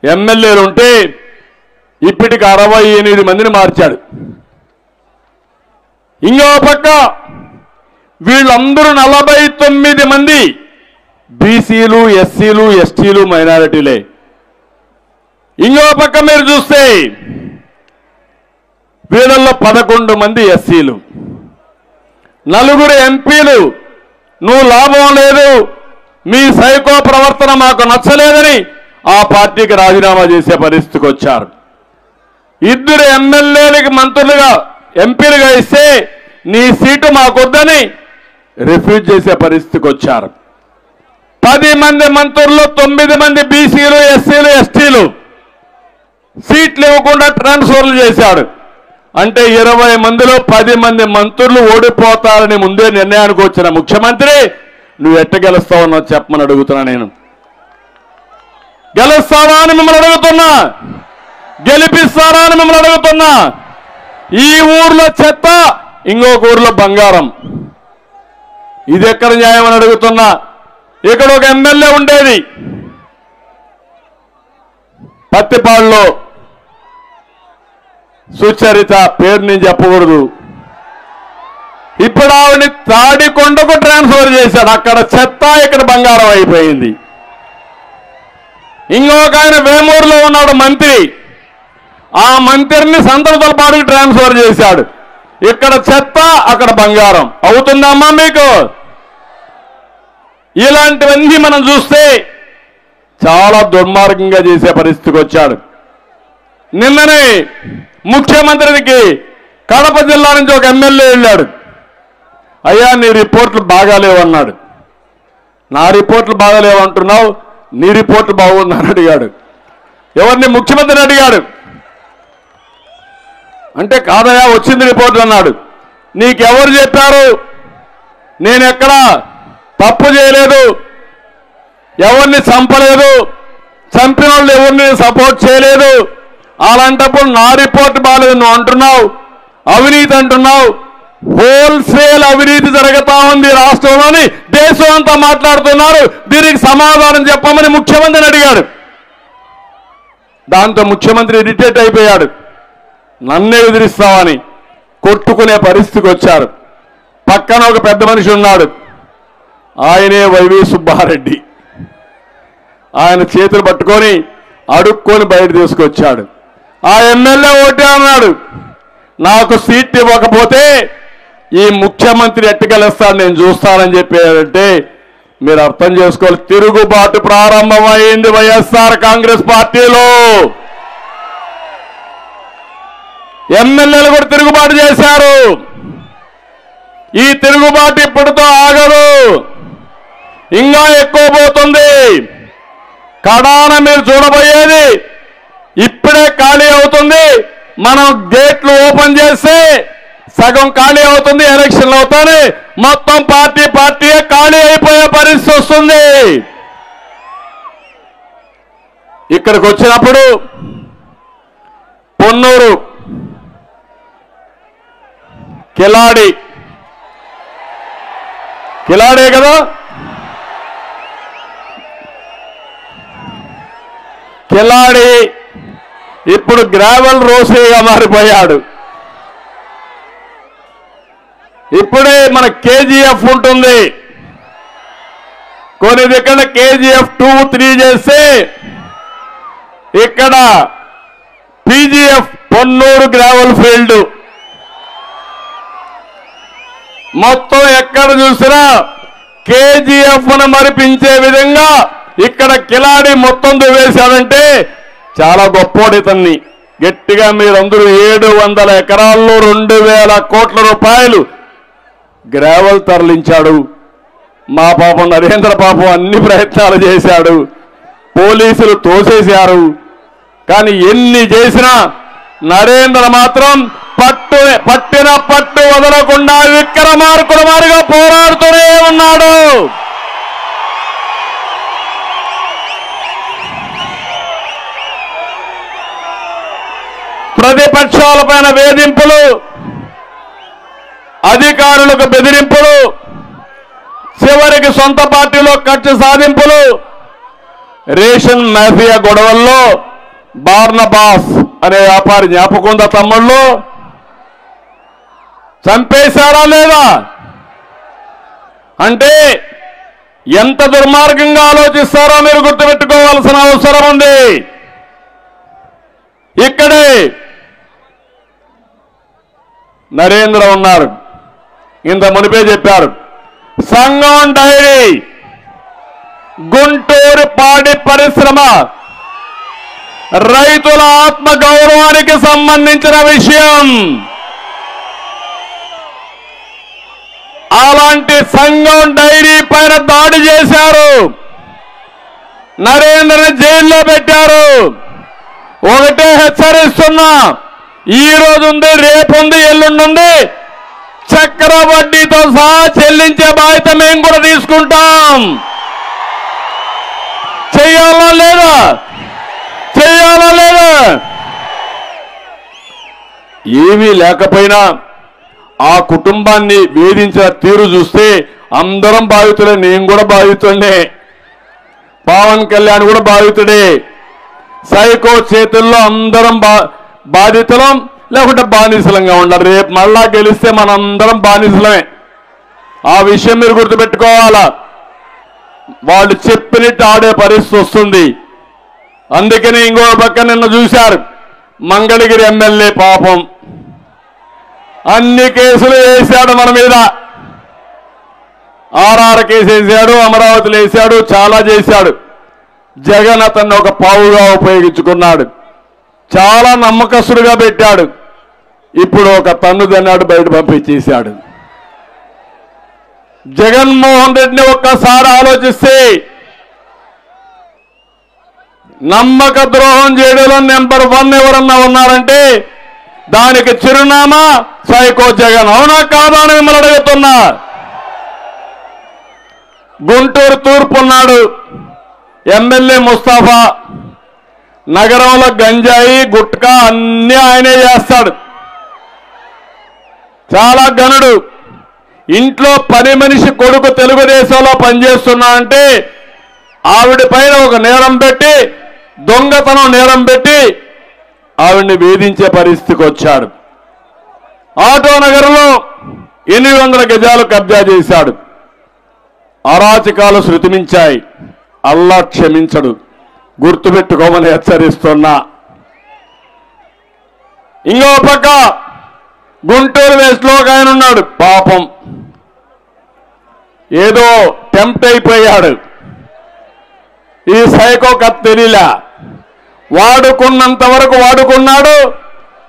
ఎమ్మెల్యేలు ఉంటే ఇప్పటికి 68 మందిని మార్చాడు. ఇంకో పక్క వీళ్ళందరూ 49 మంది బీసీలు, ఎస్సీలు, ఎస్టీలు, మైనారిటీలే. ఇంకో పక్క మీరు చూస్తే వీళ్ళల్లో 11 మంది ఎస్సీలు, 4 ఎంపీలు నువ్వు లాభం లేదు, మీ సైకో ప్రవర్తన మాకు నచ్చలేదని ఆ పార్టీకి రాజీనామా చేసే పరిస్థితికి వచ్చారు. 2 ఎమ్మెల్యేలకి మంత్రులుగా, ఎంపీలుగా ఇస్తే నీ సీటు మాకొద్దని రిఫ్యూజ్ చేసే పరిస్థితికి వచ్చారు. 10 మంది మంత్రుల్లో 9 మంది బీసీలు, ఎస్సీలు, ఎస్టీలు సీట్లు ఇవ్వకుండా ట్రాన్స్ఫర్లు చేశాడు. అంటే 20 మందిలో 10 మంది మంత్రులు ఓడిపోతారని ముందే నిర్ణయానికి వచ్చిన ముఖ్యమంత్రి నువ్వు ఎట్ట గెలుస్తావో చెప్పమని అడుగుతున్నా. నేను గెలుస్తావా అని మిమ్మల్ని అడుగుతున్నా, గెలిపిస్తారా అని మిమ్మల్ని అడుగుతున్నా. ఈ ఊర్లో చెత్త, ఇంకొక ఊర్లో బంగారం, ఇది ఎక్కడ న్యాయం అని అడుగుతున్నా. ఇక్కడ ఒక ఎమ్మెల్యే ఉండేది పత్తిపాడులో, సుచరిత, పేరు నేను చెప్పకూడదు. ఇప్పుడు ఆవిడని తాడికొండకు ట్రాన్స్ఫర్ చేశాడు. అక్కడ చెత్త, ఇక్కడ బంగారం అయిపోయింది. ఇంకొక ఆయన వేమూరులో ఉన్నాడు మంత్రి, ఆ మంత్రిని సంతనతలపాడుకు ట్రాన్స్ఫర్ చేశాడు. ఇక్కడ చెత్త, అక్కడ బంగారం అవుతుందమ్మా మీకు? ఇలాంటివన్నీ మనం చూస్తే చాలా దుర్మార్గంగా చేసే పరిస్థితికి వచ్చాడు. నిన్ననే ముఖ్యమంత్రికి కడప జిల్లా నుంచి ఒక ఎమ్మెల్యే వెళ్ళాడు. అయ్యా నీ రిపోర్ట్లు బాగాలేవు అన్నాడు. నా రిపోర్ట్లు బాగాలేవు అంటున్నావు, నీ రిపోర్ట్లు బాగుందని అడిగాడు. ఎవరిని? ముఖ్యమంత్రిని అడిగాడు. అంటే కాదయా వచ్చింది రిపోర్ట్లు అన్నాడు. నీకెవరు చెప్పారు? నేను ఎక్కడా తప్పు చేయలేదు, ఎవరిని చంపలేదు, చంపిన వాళ్ళు ఎవరిని సపోర్ట్ చేయలేదు. అలాంటప్పుడు నా రిపోర్ట్ బాగాలేదు నువ్వు అంటున్నావు, అవినీతి అంటున్నావు. హోల్సేల్ అవినీతి జరుగుతా ఉంది రాష్ట్రంలోని, దేశం అంతా మాట్లాడుతున్నారు. దీనికి సమాధానం చెప్పమని ముఖ్యమంత్రిని అడిగాడు. దాంతో ముఖ్యమంత్రి ఇరిటేట్ అయిపోయాడు. నన్నే ఎదిరిస్తావని కొట్టుకునే పరిస్థితికి వచ్చారు. పక్కన ఒక పెద్ద మనిషి ఉన్నాడు, ఆయనే వైవి సుబ్బారెడ్డి. ఆయన చేతులు పట్టుకొని అడుక్కొని బయట తీసుకొచ్చాడు. ఆ ఎమ్మెల్యే ఓటే అన్నాడు, నాకు సీట్ ఇవ్వకపోతే ఈ ముఖ్యమంత్రి ఎట్టుకెళ్ళేస్తాడు, నేను చూస్తానని చెప్పారంటే మీరు అర్థం చేసుకోవాలి. తిరుగుబాటు ప్రారంభమైంది వైఎస్ఆర్ కాంగ్రెస్ పార్టీలో. ఎమ్మెల్యేలు కూడా తిరుగుబాటు చేశారు. ఈ తిరుగుబాటు ఇప్పటితో ఆగదు, ఇంకా ఎక్కువ పోతుంది. కడాన మీరు చూడబోయేది ఇప్పుడే ఖాళీ అవుతుంది. మనం గేట్లు ఓపెన్ చేస్తే సగం ఖాళీ అవుతుంది, ఎలక్షన్లు అవుతాయి, మొత్తం పార్టీయే ఖాళీ అయిపోయే పరిస్థితి వస్తుంది. ఇక్కడికి వచ్చినప్పుడు పొన్నూరు కిలాడే కదా, కిలాడి ఇప్పుడు గ్రావెల్ రోసేగా మారిపోయాడు. ఇప్పుడే మన కేజీఎఫ్ ఉంటుంది, కొన్ని దగ్గర కేజీఎఫ్ 2, 3 చేస్తే ఇక్కడ పీజీఎఫ్ పొన్నూరు గ్రావెల్ ఫీల్డ్. మొత్తం ఎక్కడ చూసినా కేజీఎఫ్ ను మరిపించే విధంగా ఇక్కడ కిలాడి మొత్తం దువ్వేశాడంటే చాలా గొప్పోడితన్ని. గట్టిగా మీరందరూ 700 ఎకరాల్లో 2000 కోట్ల రూపాయలు గ్రావెల్ తరలించాడు. మా పాపం నరేంద్ర పాపం అన్ని ప్రయత్నాలు చేశాడు, పోలీసులు తోసేశారు. కానీ ఎన్ని చేసినా నరేంద్ర మాత్రం పట్టిన పట్టు వదలకుండా విక్రమార్కుల మారిగా పోరాడుతూనే ఉన్నాడు. ప్రతిపక్షాలపైన వేధింపులు, అధికారులకు బెదిరింపులు, చివరికి సొంత పార్టీలో కక్ష సాధింపులు, రేషన్ మాఫియా గొడవల్లో బార్నబాస్ అనే వ్యాపారి జ్ఞాపకం తమ్ముళ్ళు చంపేశారా లేదా? అంటే ఎంత దుర్మార్గంగా ఆలోచిస్తారో మీరు గుర్తుపెట్టుకోవాల్సిన అవసరం ఉంది. ఇక్కడే నరేంద్ర ఉన్నారు, ఇంత మునిపే చెప్పారు. సంగం డైరీ, గుంటూరు పాడి పరిశ్రమ రైతుల ఆత్మ గౌరవానికి సంబంధించిన విషయం. అలాంటి సంఘం డైరీ పైన దాడి చేశారు, నరేంద్రని జైల్లో పెట్టారు. ఒకటే హెచ్చరిస్తున్నా, ఈ రోజు ఉంది, రేపు ఉంది, ఎల్లుండి చక్ర వడ్డీతో సహా చెల్లించే బాధ్యత మేము కూడా తీసుకుంటాం. చెయ్యాలా లేదా? చెయ్యాలా లేదా? ఏమీ లేకపోయినా ఆ కుటుంబాన్ని వేధించిన తీరు చూస్తే అందరం బాధితులే. నేను కూడా బాధితుడినే, పవన్ కళ్యాణ్ కూడా బాధితుడే. సైకో చేతుల్లో అందరం బాధితులం, లేకుంటే బానిసలంగా ఉండాలి. రేపు మళ్ళా గెలిస్తే మనందరం బానిసలమే. ఆ విషయం మీరు గుర్తుపెట్టుకోవాలా. వాళ్ళు చెప్పినట్టు ఆడే పరిస్థితి వస్తుంది. అందుకని ఇంకో పక్క నిన్న చూశారు, మంగళగిరి ఎమ్మెల్యే పాపం అన్ని కేసులు వేశాడు మన మీద. ఆర్ఆర్ కేసు వేశాడు, అమరావతిలో వేశాడు, చాలా చేశాడు. జగన్ అతన్ని ఒక పావుగా ఉపయోగించుకున్నాడు, చాలా నమ్మకస్తుడుగా పెట్టాడు. ఇప్పుడు ఒక తన్ను దన్నాడు, బయట పంపించేశాడు. జగన్మోహన్ రెడ్డిని ఒక్కసారి ఆలోచిస్తే నమ్మక ద్రోహం చేయడంలో నెంబర్ 1 ఎవరన్నా ఉన్నారంటే దానికి చిరునామా సైకో జగన్. అవునా కాదా అని మిమ్మల్ని అడుగుతున్నా. గుంటూరు తూర్పు ఉన్నాడు ఎమ్మెల్యే ముస్తాఫా, నగరంలో గంజాయి గుట్కా అన్నీ ఆయనే చేస్తాడు, చాలా గనుడు. ఇంట్లో పని మనిషి కొడుకు తెలుగుదేశంలో పనిచేస్తున్నా అంటే ఆవిడ పైన ఒక నేరం పెట్టి, దొంగతనం నేరం పెట్టి ఆవిడ్ని వేధించే పరిస్థితికి వచ్చాడు. ఆటో నగరంలో 800 గజాలు కబ్జా చేశాడు. అరాచకాలు శృతిమించాయి. అల్లా క్షమించడు, గుర్తుపెట్టుకోమని హెచ్చరిస్తున్నా. ఇంకో పక్క గుంటూరు వెస్ట్ లో ఆయన ఉన్నాడు, పాపం ఏదో టెంప్ట్ అయిపోయాడు. ఈ సైకో కథ తెలియలా, వాడుకున్నంత వరకు వాడుకున్నాడు,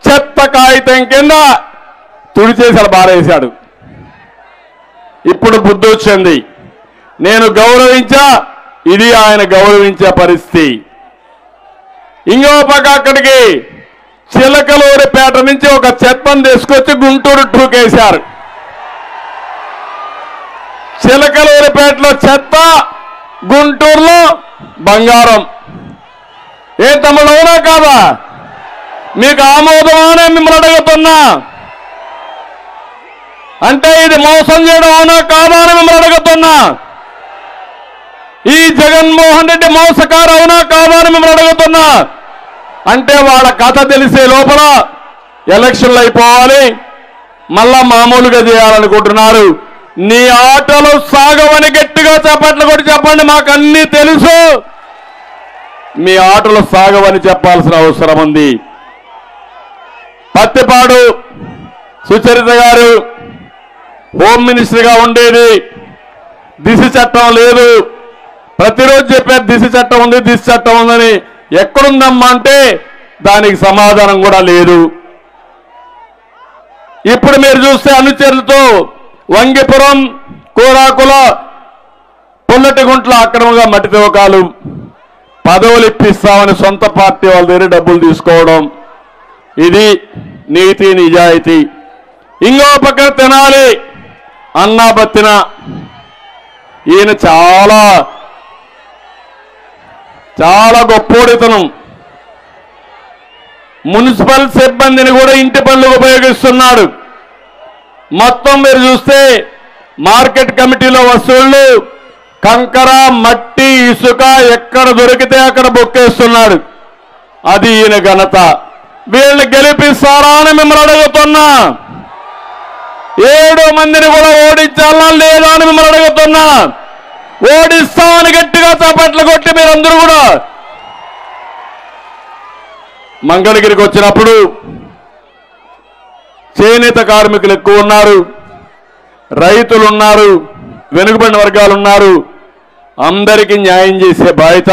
చెత్త కాగితం కింద తుడిచేసాడు, బారేశాడు. ఇప్పుడు బుద్ధి వచ్చింది, నేను గౌరవించా, ఇది ఆయన గౌరవించే పరిస్థితి. ఇంకో పక్క అక్కడికి చిలకలూరిపేట నుంచి ఒక చెత్తను తీసుకొచ్చి గుంటూరు టూకేశారు. చిలకలూరిపేటలో చెత్త, గుంటూరులో బంగారం. ఏ తమ్ముడు, అవునా కాదా? మీకు ఆమోదమానే మిమ్మల్ని అడుగుతున్నా. అంటే ఇది మోసం చేయడం అవునా కాదా అని మిమ్మల్ని అడుగుతున్నా. ఈ జగన్మోహన్ రెడ్డి మోసకారు అవునా కాదా అని మిమ్మల్ని అడుగుతున్నా. అంటే వాళ్ళ కథ తెలిసే లోపల ఎలక్షన్లు అయిపోవాలి, మళ్ళా మామూలుగా చేయాలనుకుంటున్నారు. నీ ఆటలు సాగవని గట్టిగా చప్పట్లు కొట్టి చెప్పండి. మాకు అన్నీ తెలుసు, మీ ఆటలు సాగవని చెప్పాల్సిన అవసరం ఉంది. పత్తిపాడు సుచరిత గారు హోమ్ మినిస్టర్గా ఉండేది, దిశ చట్టం లేదు. ప్రతిరోజు చెప్పారు దిశ చట్టం ఉంది, దిశ చట్టం ఉందని. ఎక్కడుందమ్మా అంటే దానికి సమాధానం కూడా లేదు. ఇప్పుడు మీరు చూస్తే అనుచరులతో వంగిపురం, కోరాకుల, పుల్లటిగుంట్ల అక్రమంగా మట్టి తవ్వకాలు, పదవులు ఇప్పిస్తామని సొంత పార్టీ వాళ్ళ దగ్గర డబ్బులు తీసుకోవడం, ఇది నీతి నిజాయితీ. ఇంకో పక్కన తెనాలి అన్నా బత్తిన, ఈయన చాలా చాలా గొప్పోడితనం. మున్సిపల్ సిబ్బందిని కూడా ఇంటి పనులకు ఉపయోగిస్తున్నాడు. మొత్తం మీరు చూస్తే మార్కెట్ కమిటీలో వసూళ్లు, కంకర, మట్టి, ఇసుక ఎక్కడ దొరికితే అక్కడ బొక్కేస్తున్నాడు. అది ఈయన ఘనత. వీళ్ళని గెలిపిస్తారా అని మిమ్మల్ని అడుగుతున్నా. 7 మందిని కూడా ఓడించాలా లేదా అని మిమ్మల్ని అడుగుతున్నా. ఓడిస్తామని గట్టిగా చప్పట్లు కొట్టి మీరందరూ కూడా మంగళగిరికి వచ్చినప్పుడు చేనేత కార్మికులు ఎక్కువ ఉన్నారు, రైతులు ఉన్నారు, వెనుకబడిన వర్గాలు ఉన్నారు. అందరికీ న్యాయం చేసే బాధ్యత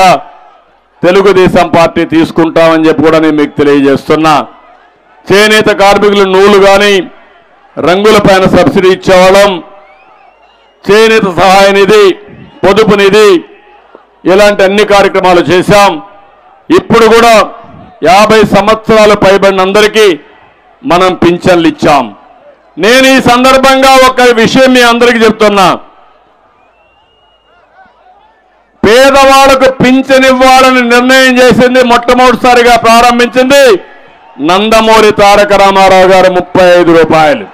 తెలుగుదేశం పార్టీ తీసుకుంటామని చెప్పి కూడా నేను మీకు తెలియజేస్తున్నా. చేనేత కార్మికులు నూలు కానీ రంగుల పైన సబ్సిడీ ఇచ్చేవాళ్ళం, చేనేత సహాయ నిధి, పొదుపు నిధి, ఇలాంటి అన్ని కార్యక్రమాలు చేశాం. ఇప్పుడు కూడా 50 సంవత్సరాలు పైబడిన అందరికీ మనం పింఛన్లు ఇచ్చాం. నేను ఈ సందర్భంగా ఒక విషయం మీ అందరికీ చెప్తున్నా. పేదవాళ్లకు పింఛన్ ఇవ్వాలని నిర్ణయం చేసింది, మొట్టమొదటిసారిగా ప్రారంభించింది నందమూరి తారక రామారావు గారు 35 రూపాయలు.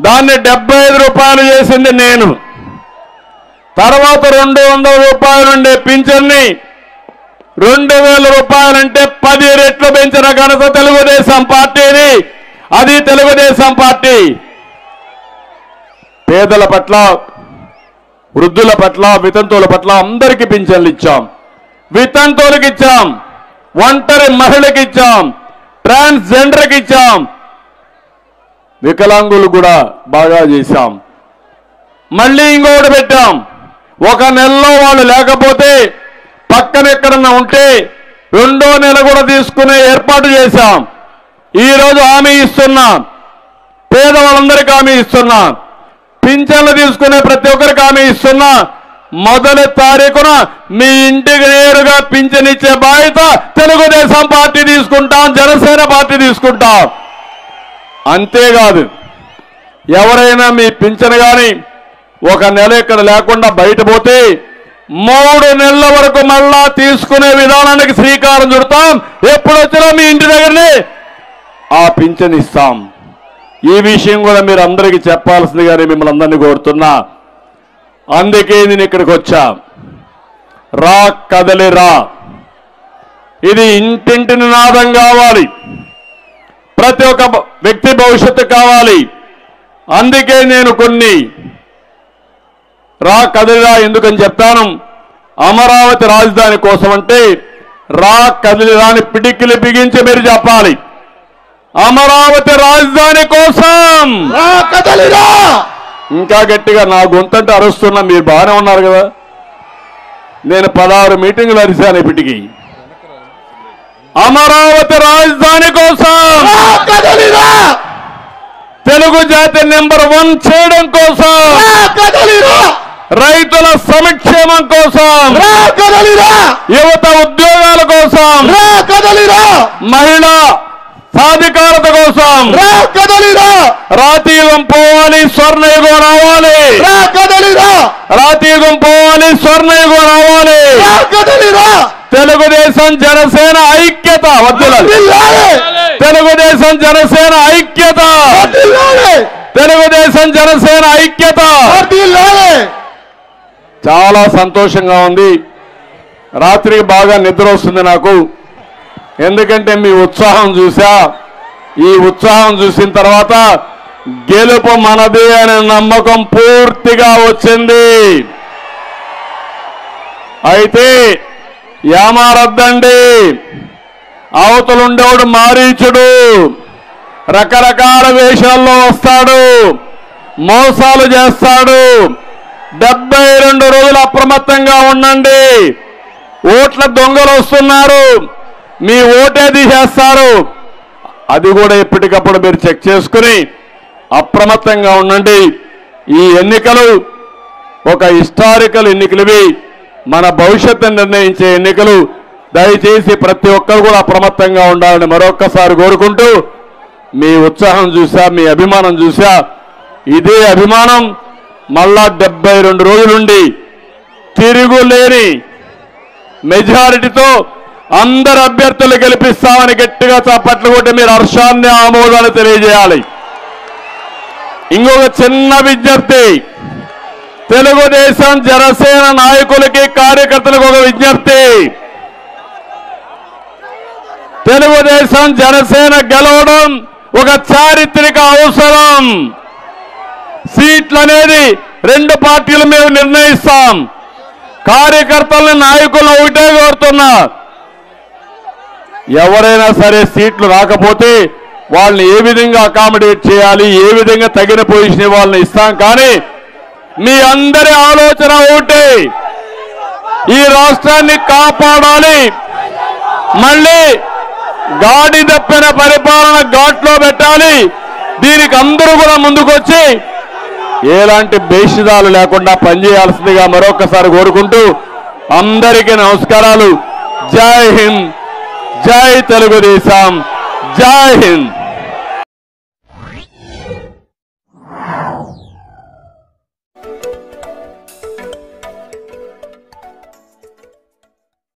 దాన్ని 75 రూపాయలు చేసింది నేను. తర్వాత 200 రూపాయలు ఉండే పింఛన్ని 2000 రూపాయలంటే 10 రెట్లు పెంచిన ఘనత తెలుగుదేశం పార్టీని. అది తెలుగుదేశం పార్టీ. పేదల పట్ల, వృద్ధుల పట్ల, వితంతువుల పట్ల అందరికీ పింఛన్లు ఇచ్చాం. వితంతువులకు ఇచ్చాం, ఒంటరి మహిళకి ఇచ్చాం, ట్రాన్స్జెండర్కి ఇచ్చాం, వికలాంగులు కూడా బాగా చేశాం. మళ్ళీ ఇంకొకటి పెట్టాం. ఒక నెలలో వాళ్ళు లేకపోతే పక్కన ఎక్కడన్నా ఉంటే 2వ నెల కూడా తీసుకునే ఏర్పాటు చేశాం. ఈరోజు హామీ ఇస్తున్నా, పేదవాళ్ళందరికీ హామీ ఇస్తున్నా, పింఛన్లు తీసుకునే ప్రతి ఒక్కరికి హామీ ఇస్తున్నా. మొదటి తారీఖున మీ ఇంటికి నేరుగా పింఛన్ ఇచ్చే బాధ్యత తెలుగుదేశం పార్టీ తీసుకుంటాం, జనసేన పార్టీ తీసుకుంటాం. అంతేకాదు, ఎవరైనా మీ పింఛన్ కానీ ఒక నెల ఇక్కడ లేకుండా బయట పోతే 3 నెలల వరకు మళ్ళా తీసుకునే విధానానికి శ్రీకారం చుడతాం. ఎప్పుడు వచ్చినా మీ ఇంటి దగ్గరనే ఆ పింఛన్ ఇస్తాం. ఈ విషయం కూడా మీరు అందరికీ చెప్పాల్సిందిగానే మిమ్మల్ని అందరినీ కోరుతున్నా. అందుకే నేను ఇక్కడికి వచ్చా. రా కదలి రా, ఇది ఇంటింటి నినాదం కావాలి, ప్రతి ఒక్క వ్యక్తి భవిష్యత్తు కావాలి. అందుకే నేను కొన్ని రా కదిలిరా ఎందుకని చెప్తాను. అమరావతి రాజధాని కోసం అంటే రా కదిలిరా అని పిడికిలి బిగించి మీరు చెప్పాలి. అమరావతి రాజధాని కోసం రా కదలిరా. ఇంకా గట్టిగా నా గొంతంటే అరుస్తున్నా. మీరు బాగానే ఉన్నారు కదా. నేను 16 మీటింగులు అరిశాను ఇప్పటికి. అమరావతి రాజధాని కోసం రా కదలిరా. తెలుగు జాతి నెంబర్ 1 చేయడం కోసం, రా కదలిరా. రైతుల సంక్షేమం కోసం, రా కదలిరా. యువత ఉద్యోగాల కోసం, రా కదలిరా. మహిళా సాధికారత కోసం, రా కదలిరా. రాతీయుగం పోవాలి, స్వర్ణయుగం రావాలి. రా కదలిరా. రాతీయుగం పోవాలి, స్వర్ణయుగం రావాలి. రా కదలిరా. తెలుగుదేశం జనసేన ఐక్యత వర్ధిల్లాలి. వర్ధిల్లాలి. తెలుగుదేశం జనసేన ఐక్యత. వర్ధిల్లాలి. తెలుగుదేశం జనసేన ఐక్యత. వర్ధిల్లాలి. చాలా సంతోషంగా ఉంది. రాత్రికి బాగా నిద్ర వస్తుంది నాకు. ఎందుకంటే మీ ఉత్సాహం చూసా. ఈ ఉత్సాహం చూసిన తర్వాత గెలుపు మనది అనే నమ్మకం పూర్తిగా వచ్చింది. అయితే ఏమారద్దండి, అవతలుండేవాడు మారీచుడు, రకరకాల వేషాల్లో వస్తాడు, మోసాలు చేస్తాడు. 72 రోజులు అప్రమత్తంగా ఉండండి. ఓట్ల దొంగలు వస్తున్నారు, మీ ఓటే తీసేస్తారు. అది కూడా ఎప్పటికప్పుడు మీరు చెక్ చేసుకుని అప్రమత్తంగా ఉండండి. ఈ ఎన్నికలు ఒక హిస్టారికల్ ఎన్నికలువి, మన భవిష్యత్తును నిర్ణయించే ఎన్నికలు. దయచేసి ప్రతి ఒక్కరు కూడా అప్రమత్తంగా ఉండాలని మరొక్కసారి కోరుకుంటూ, మీ ఉత్సాహం చూసా, మీ అభిమానం చూసా. ఇదే అభిమానం మళ్ళా 72 రోజులుండి తిరుగులేని మెజారిటీతో అందరు అభ్యర్థులు గెలిపిస్తామని గట్టిగా చప్పట్లు కొట్టి మీరు హర్షాన్ని, ఆమోదాన్ని తెలియజేయాలి. ఇంకొక చిన్న విజ్ఞప్తి, తెలుగుదేశం జనసేన నాయకులకి, కార్యకర్తలకు ఒక విజ్ఞప్తి. తెలుగుదేశం జనసేన గెలవడం ఒక చారిత్రక అవసరం. సీట్లు అనేది రెండు పార్టీలు మేము నిర్ణయిస్తాం. కార్యకర్తలని నాయకులను ఒకటే కోరుతున్నా, ఎవరైనా సరే సీట్లు రాకపోతే వాళ్ళని ఏ విధంగా అకామిడేట్ చేయాలి, ఏ విధంగా తగిన పొజిషన్ వాళ్ళని ఇస్తాం. కానీ మీ అందరి ఆలోచన ఒకటే, ఈ రాష్ట్రాన్ని కాపాడాలి, మళ్ళీ గాడి తప్పిన పరిపాలన ఘాట్లో పెట్టాలి. దీనికి అందరూ కూడా ముందుకొచ్చి ఎలాంటి భేషజాలు లేకుండా పనిచేయాల్సిందిగా మరొకసారి కోరుకుంటూ అందరికీ నమస్కారాలు. జై హింద్, జై తెలుగుదేశం, జై హింద్.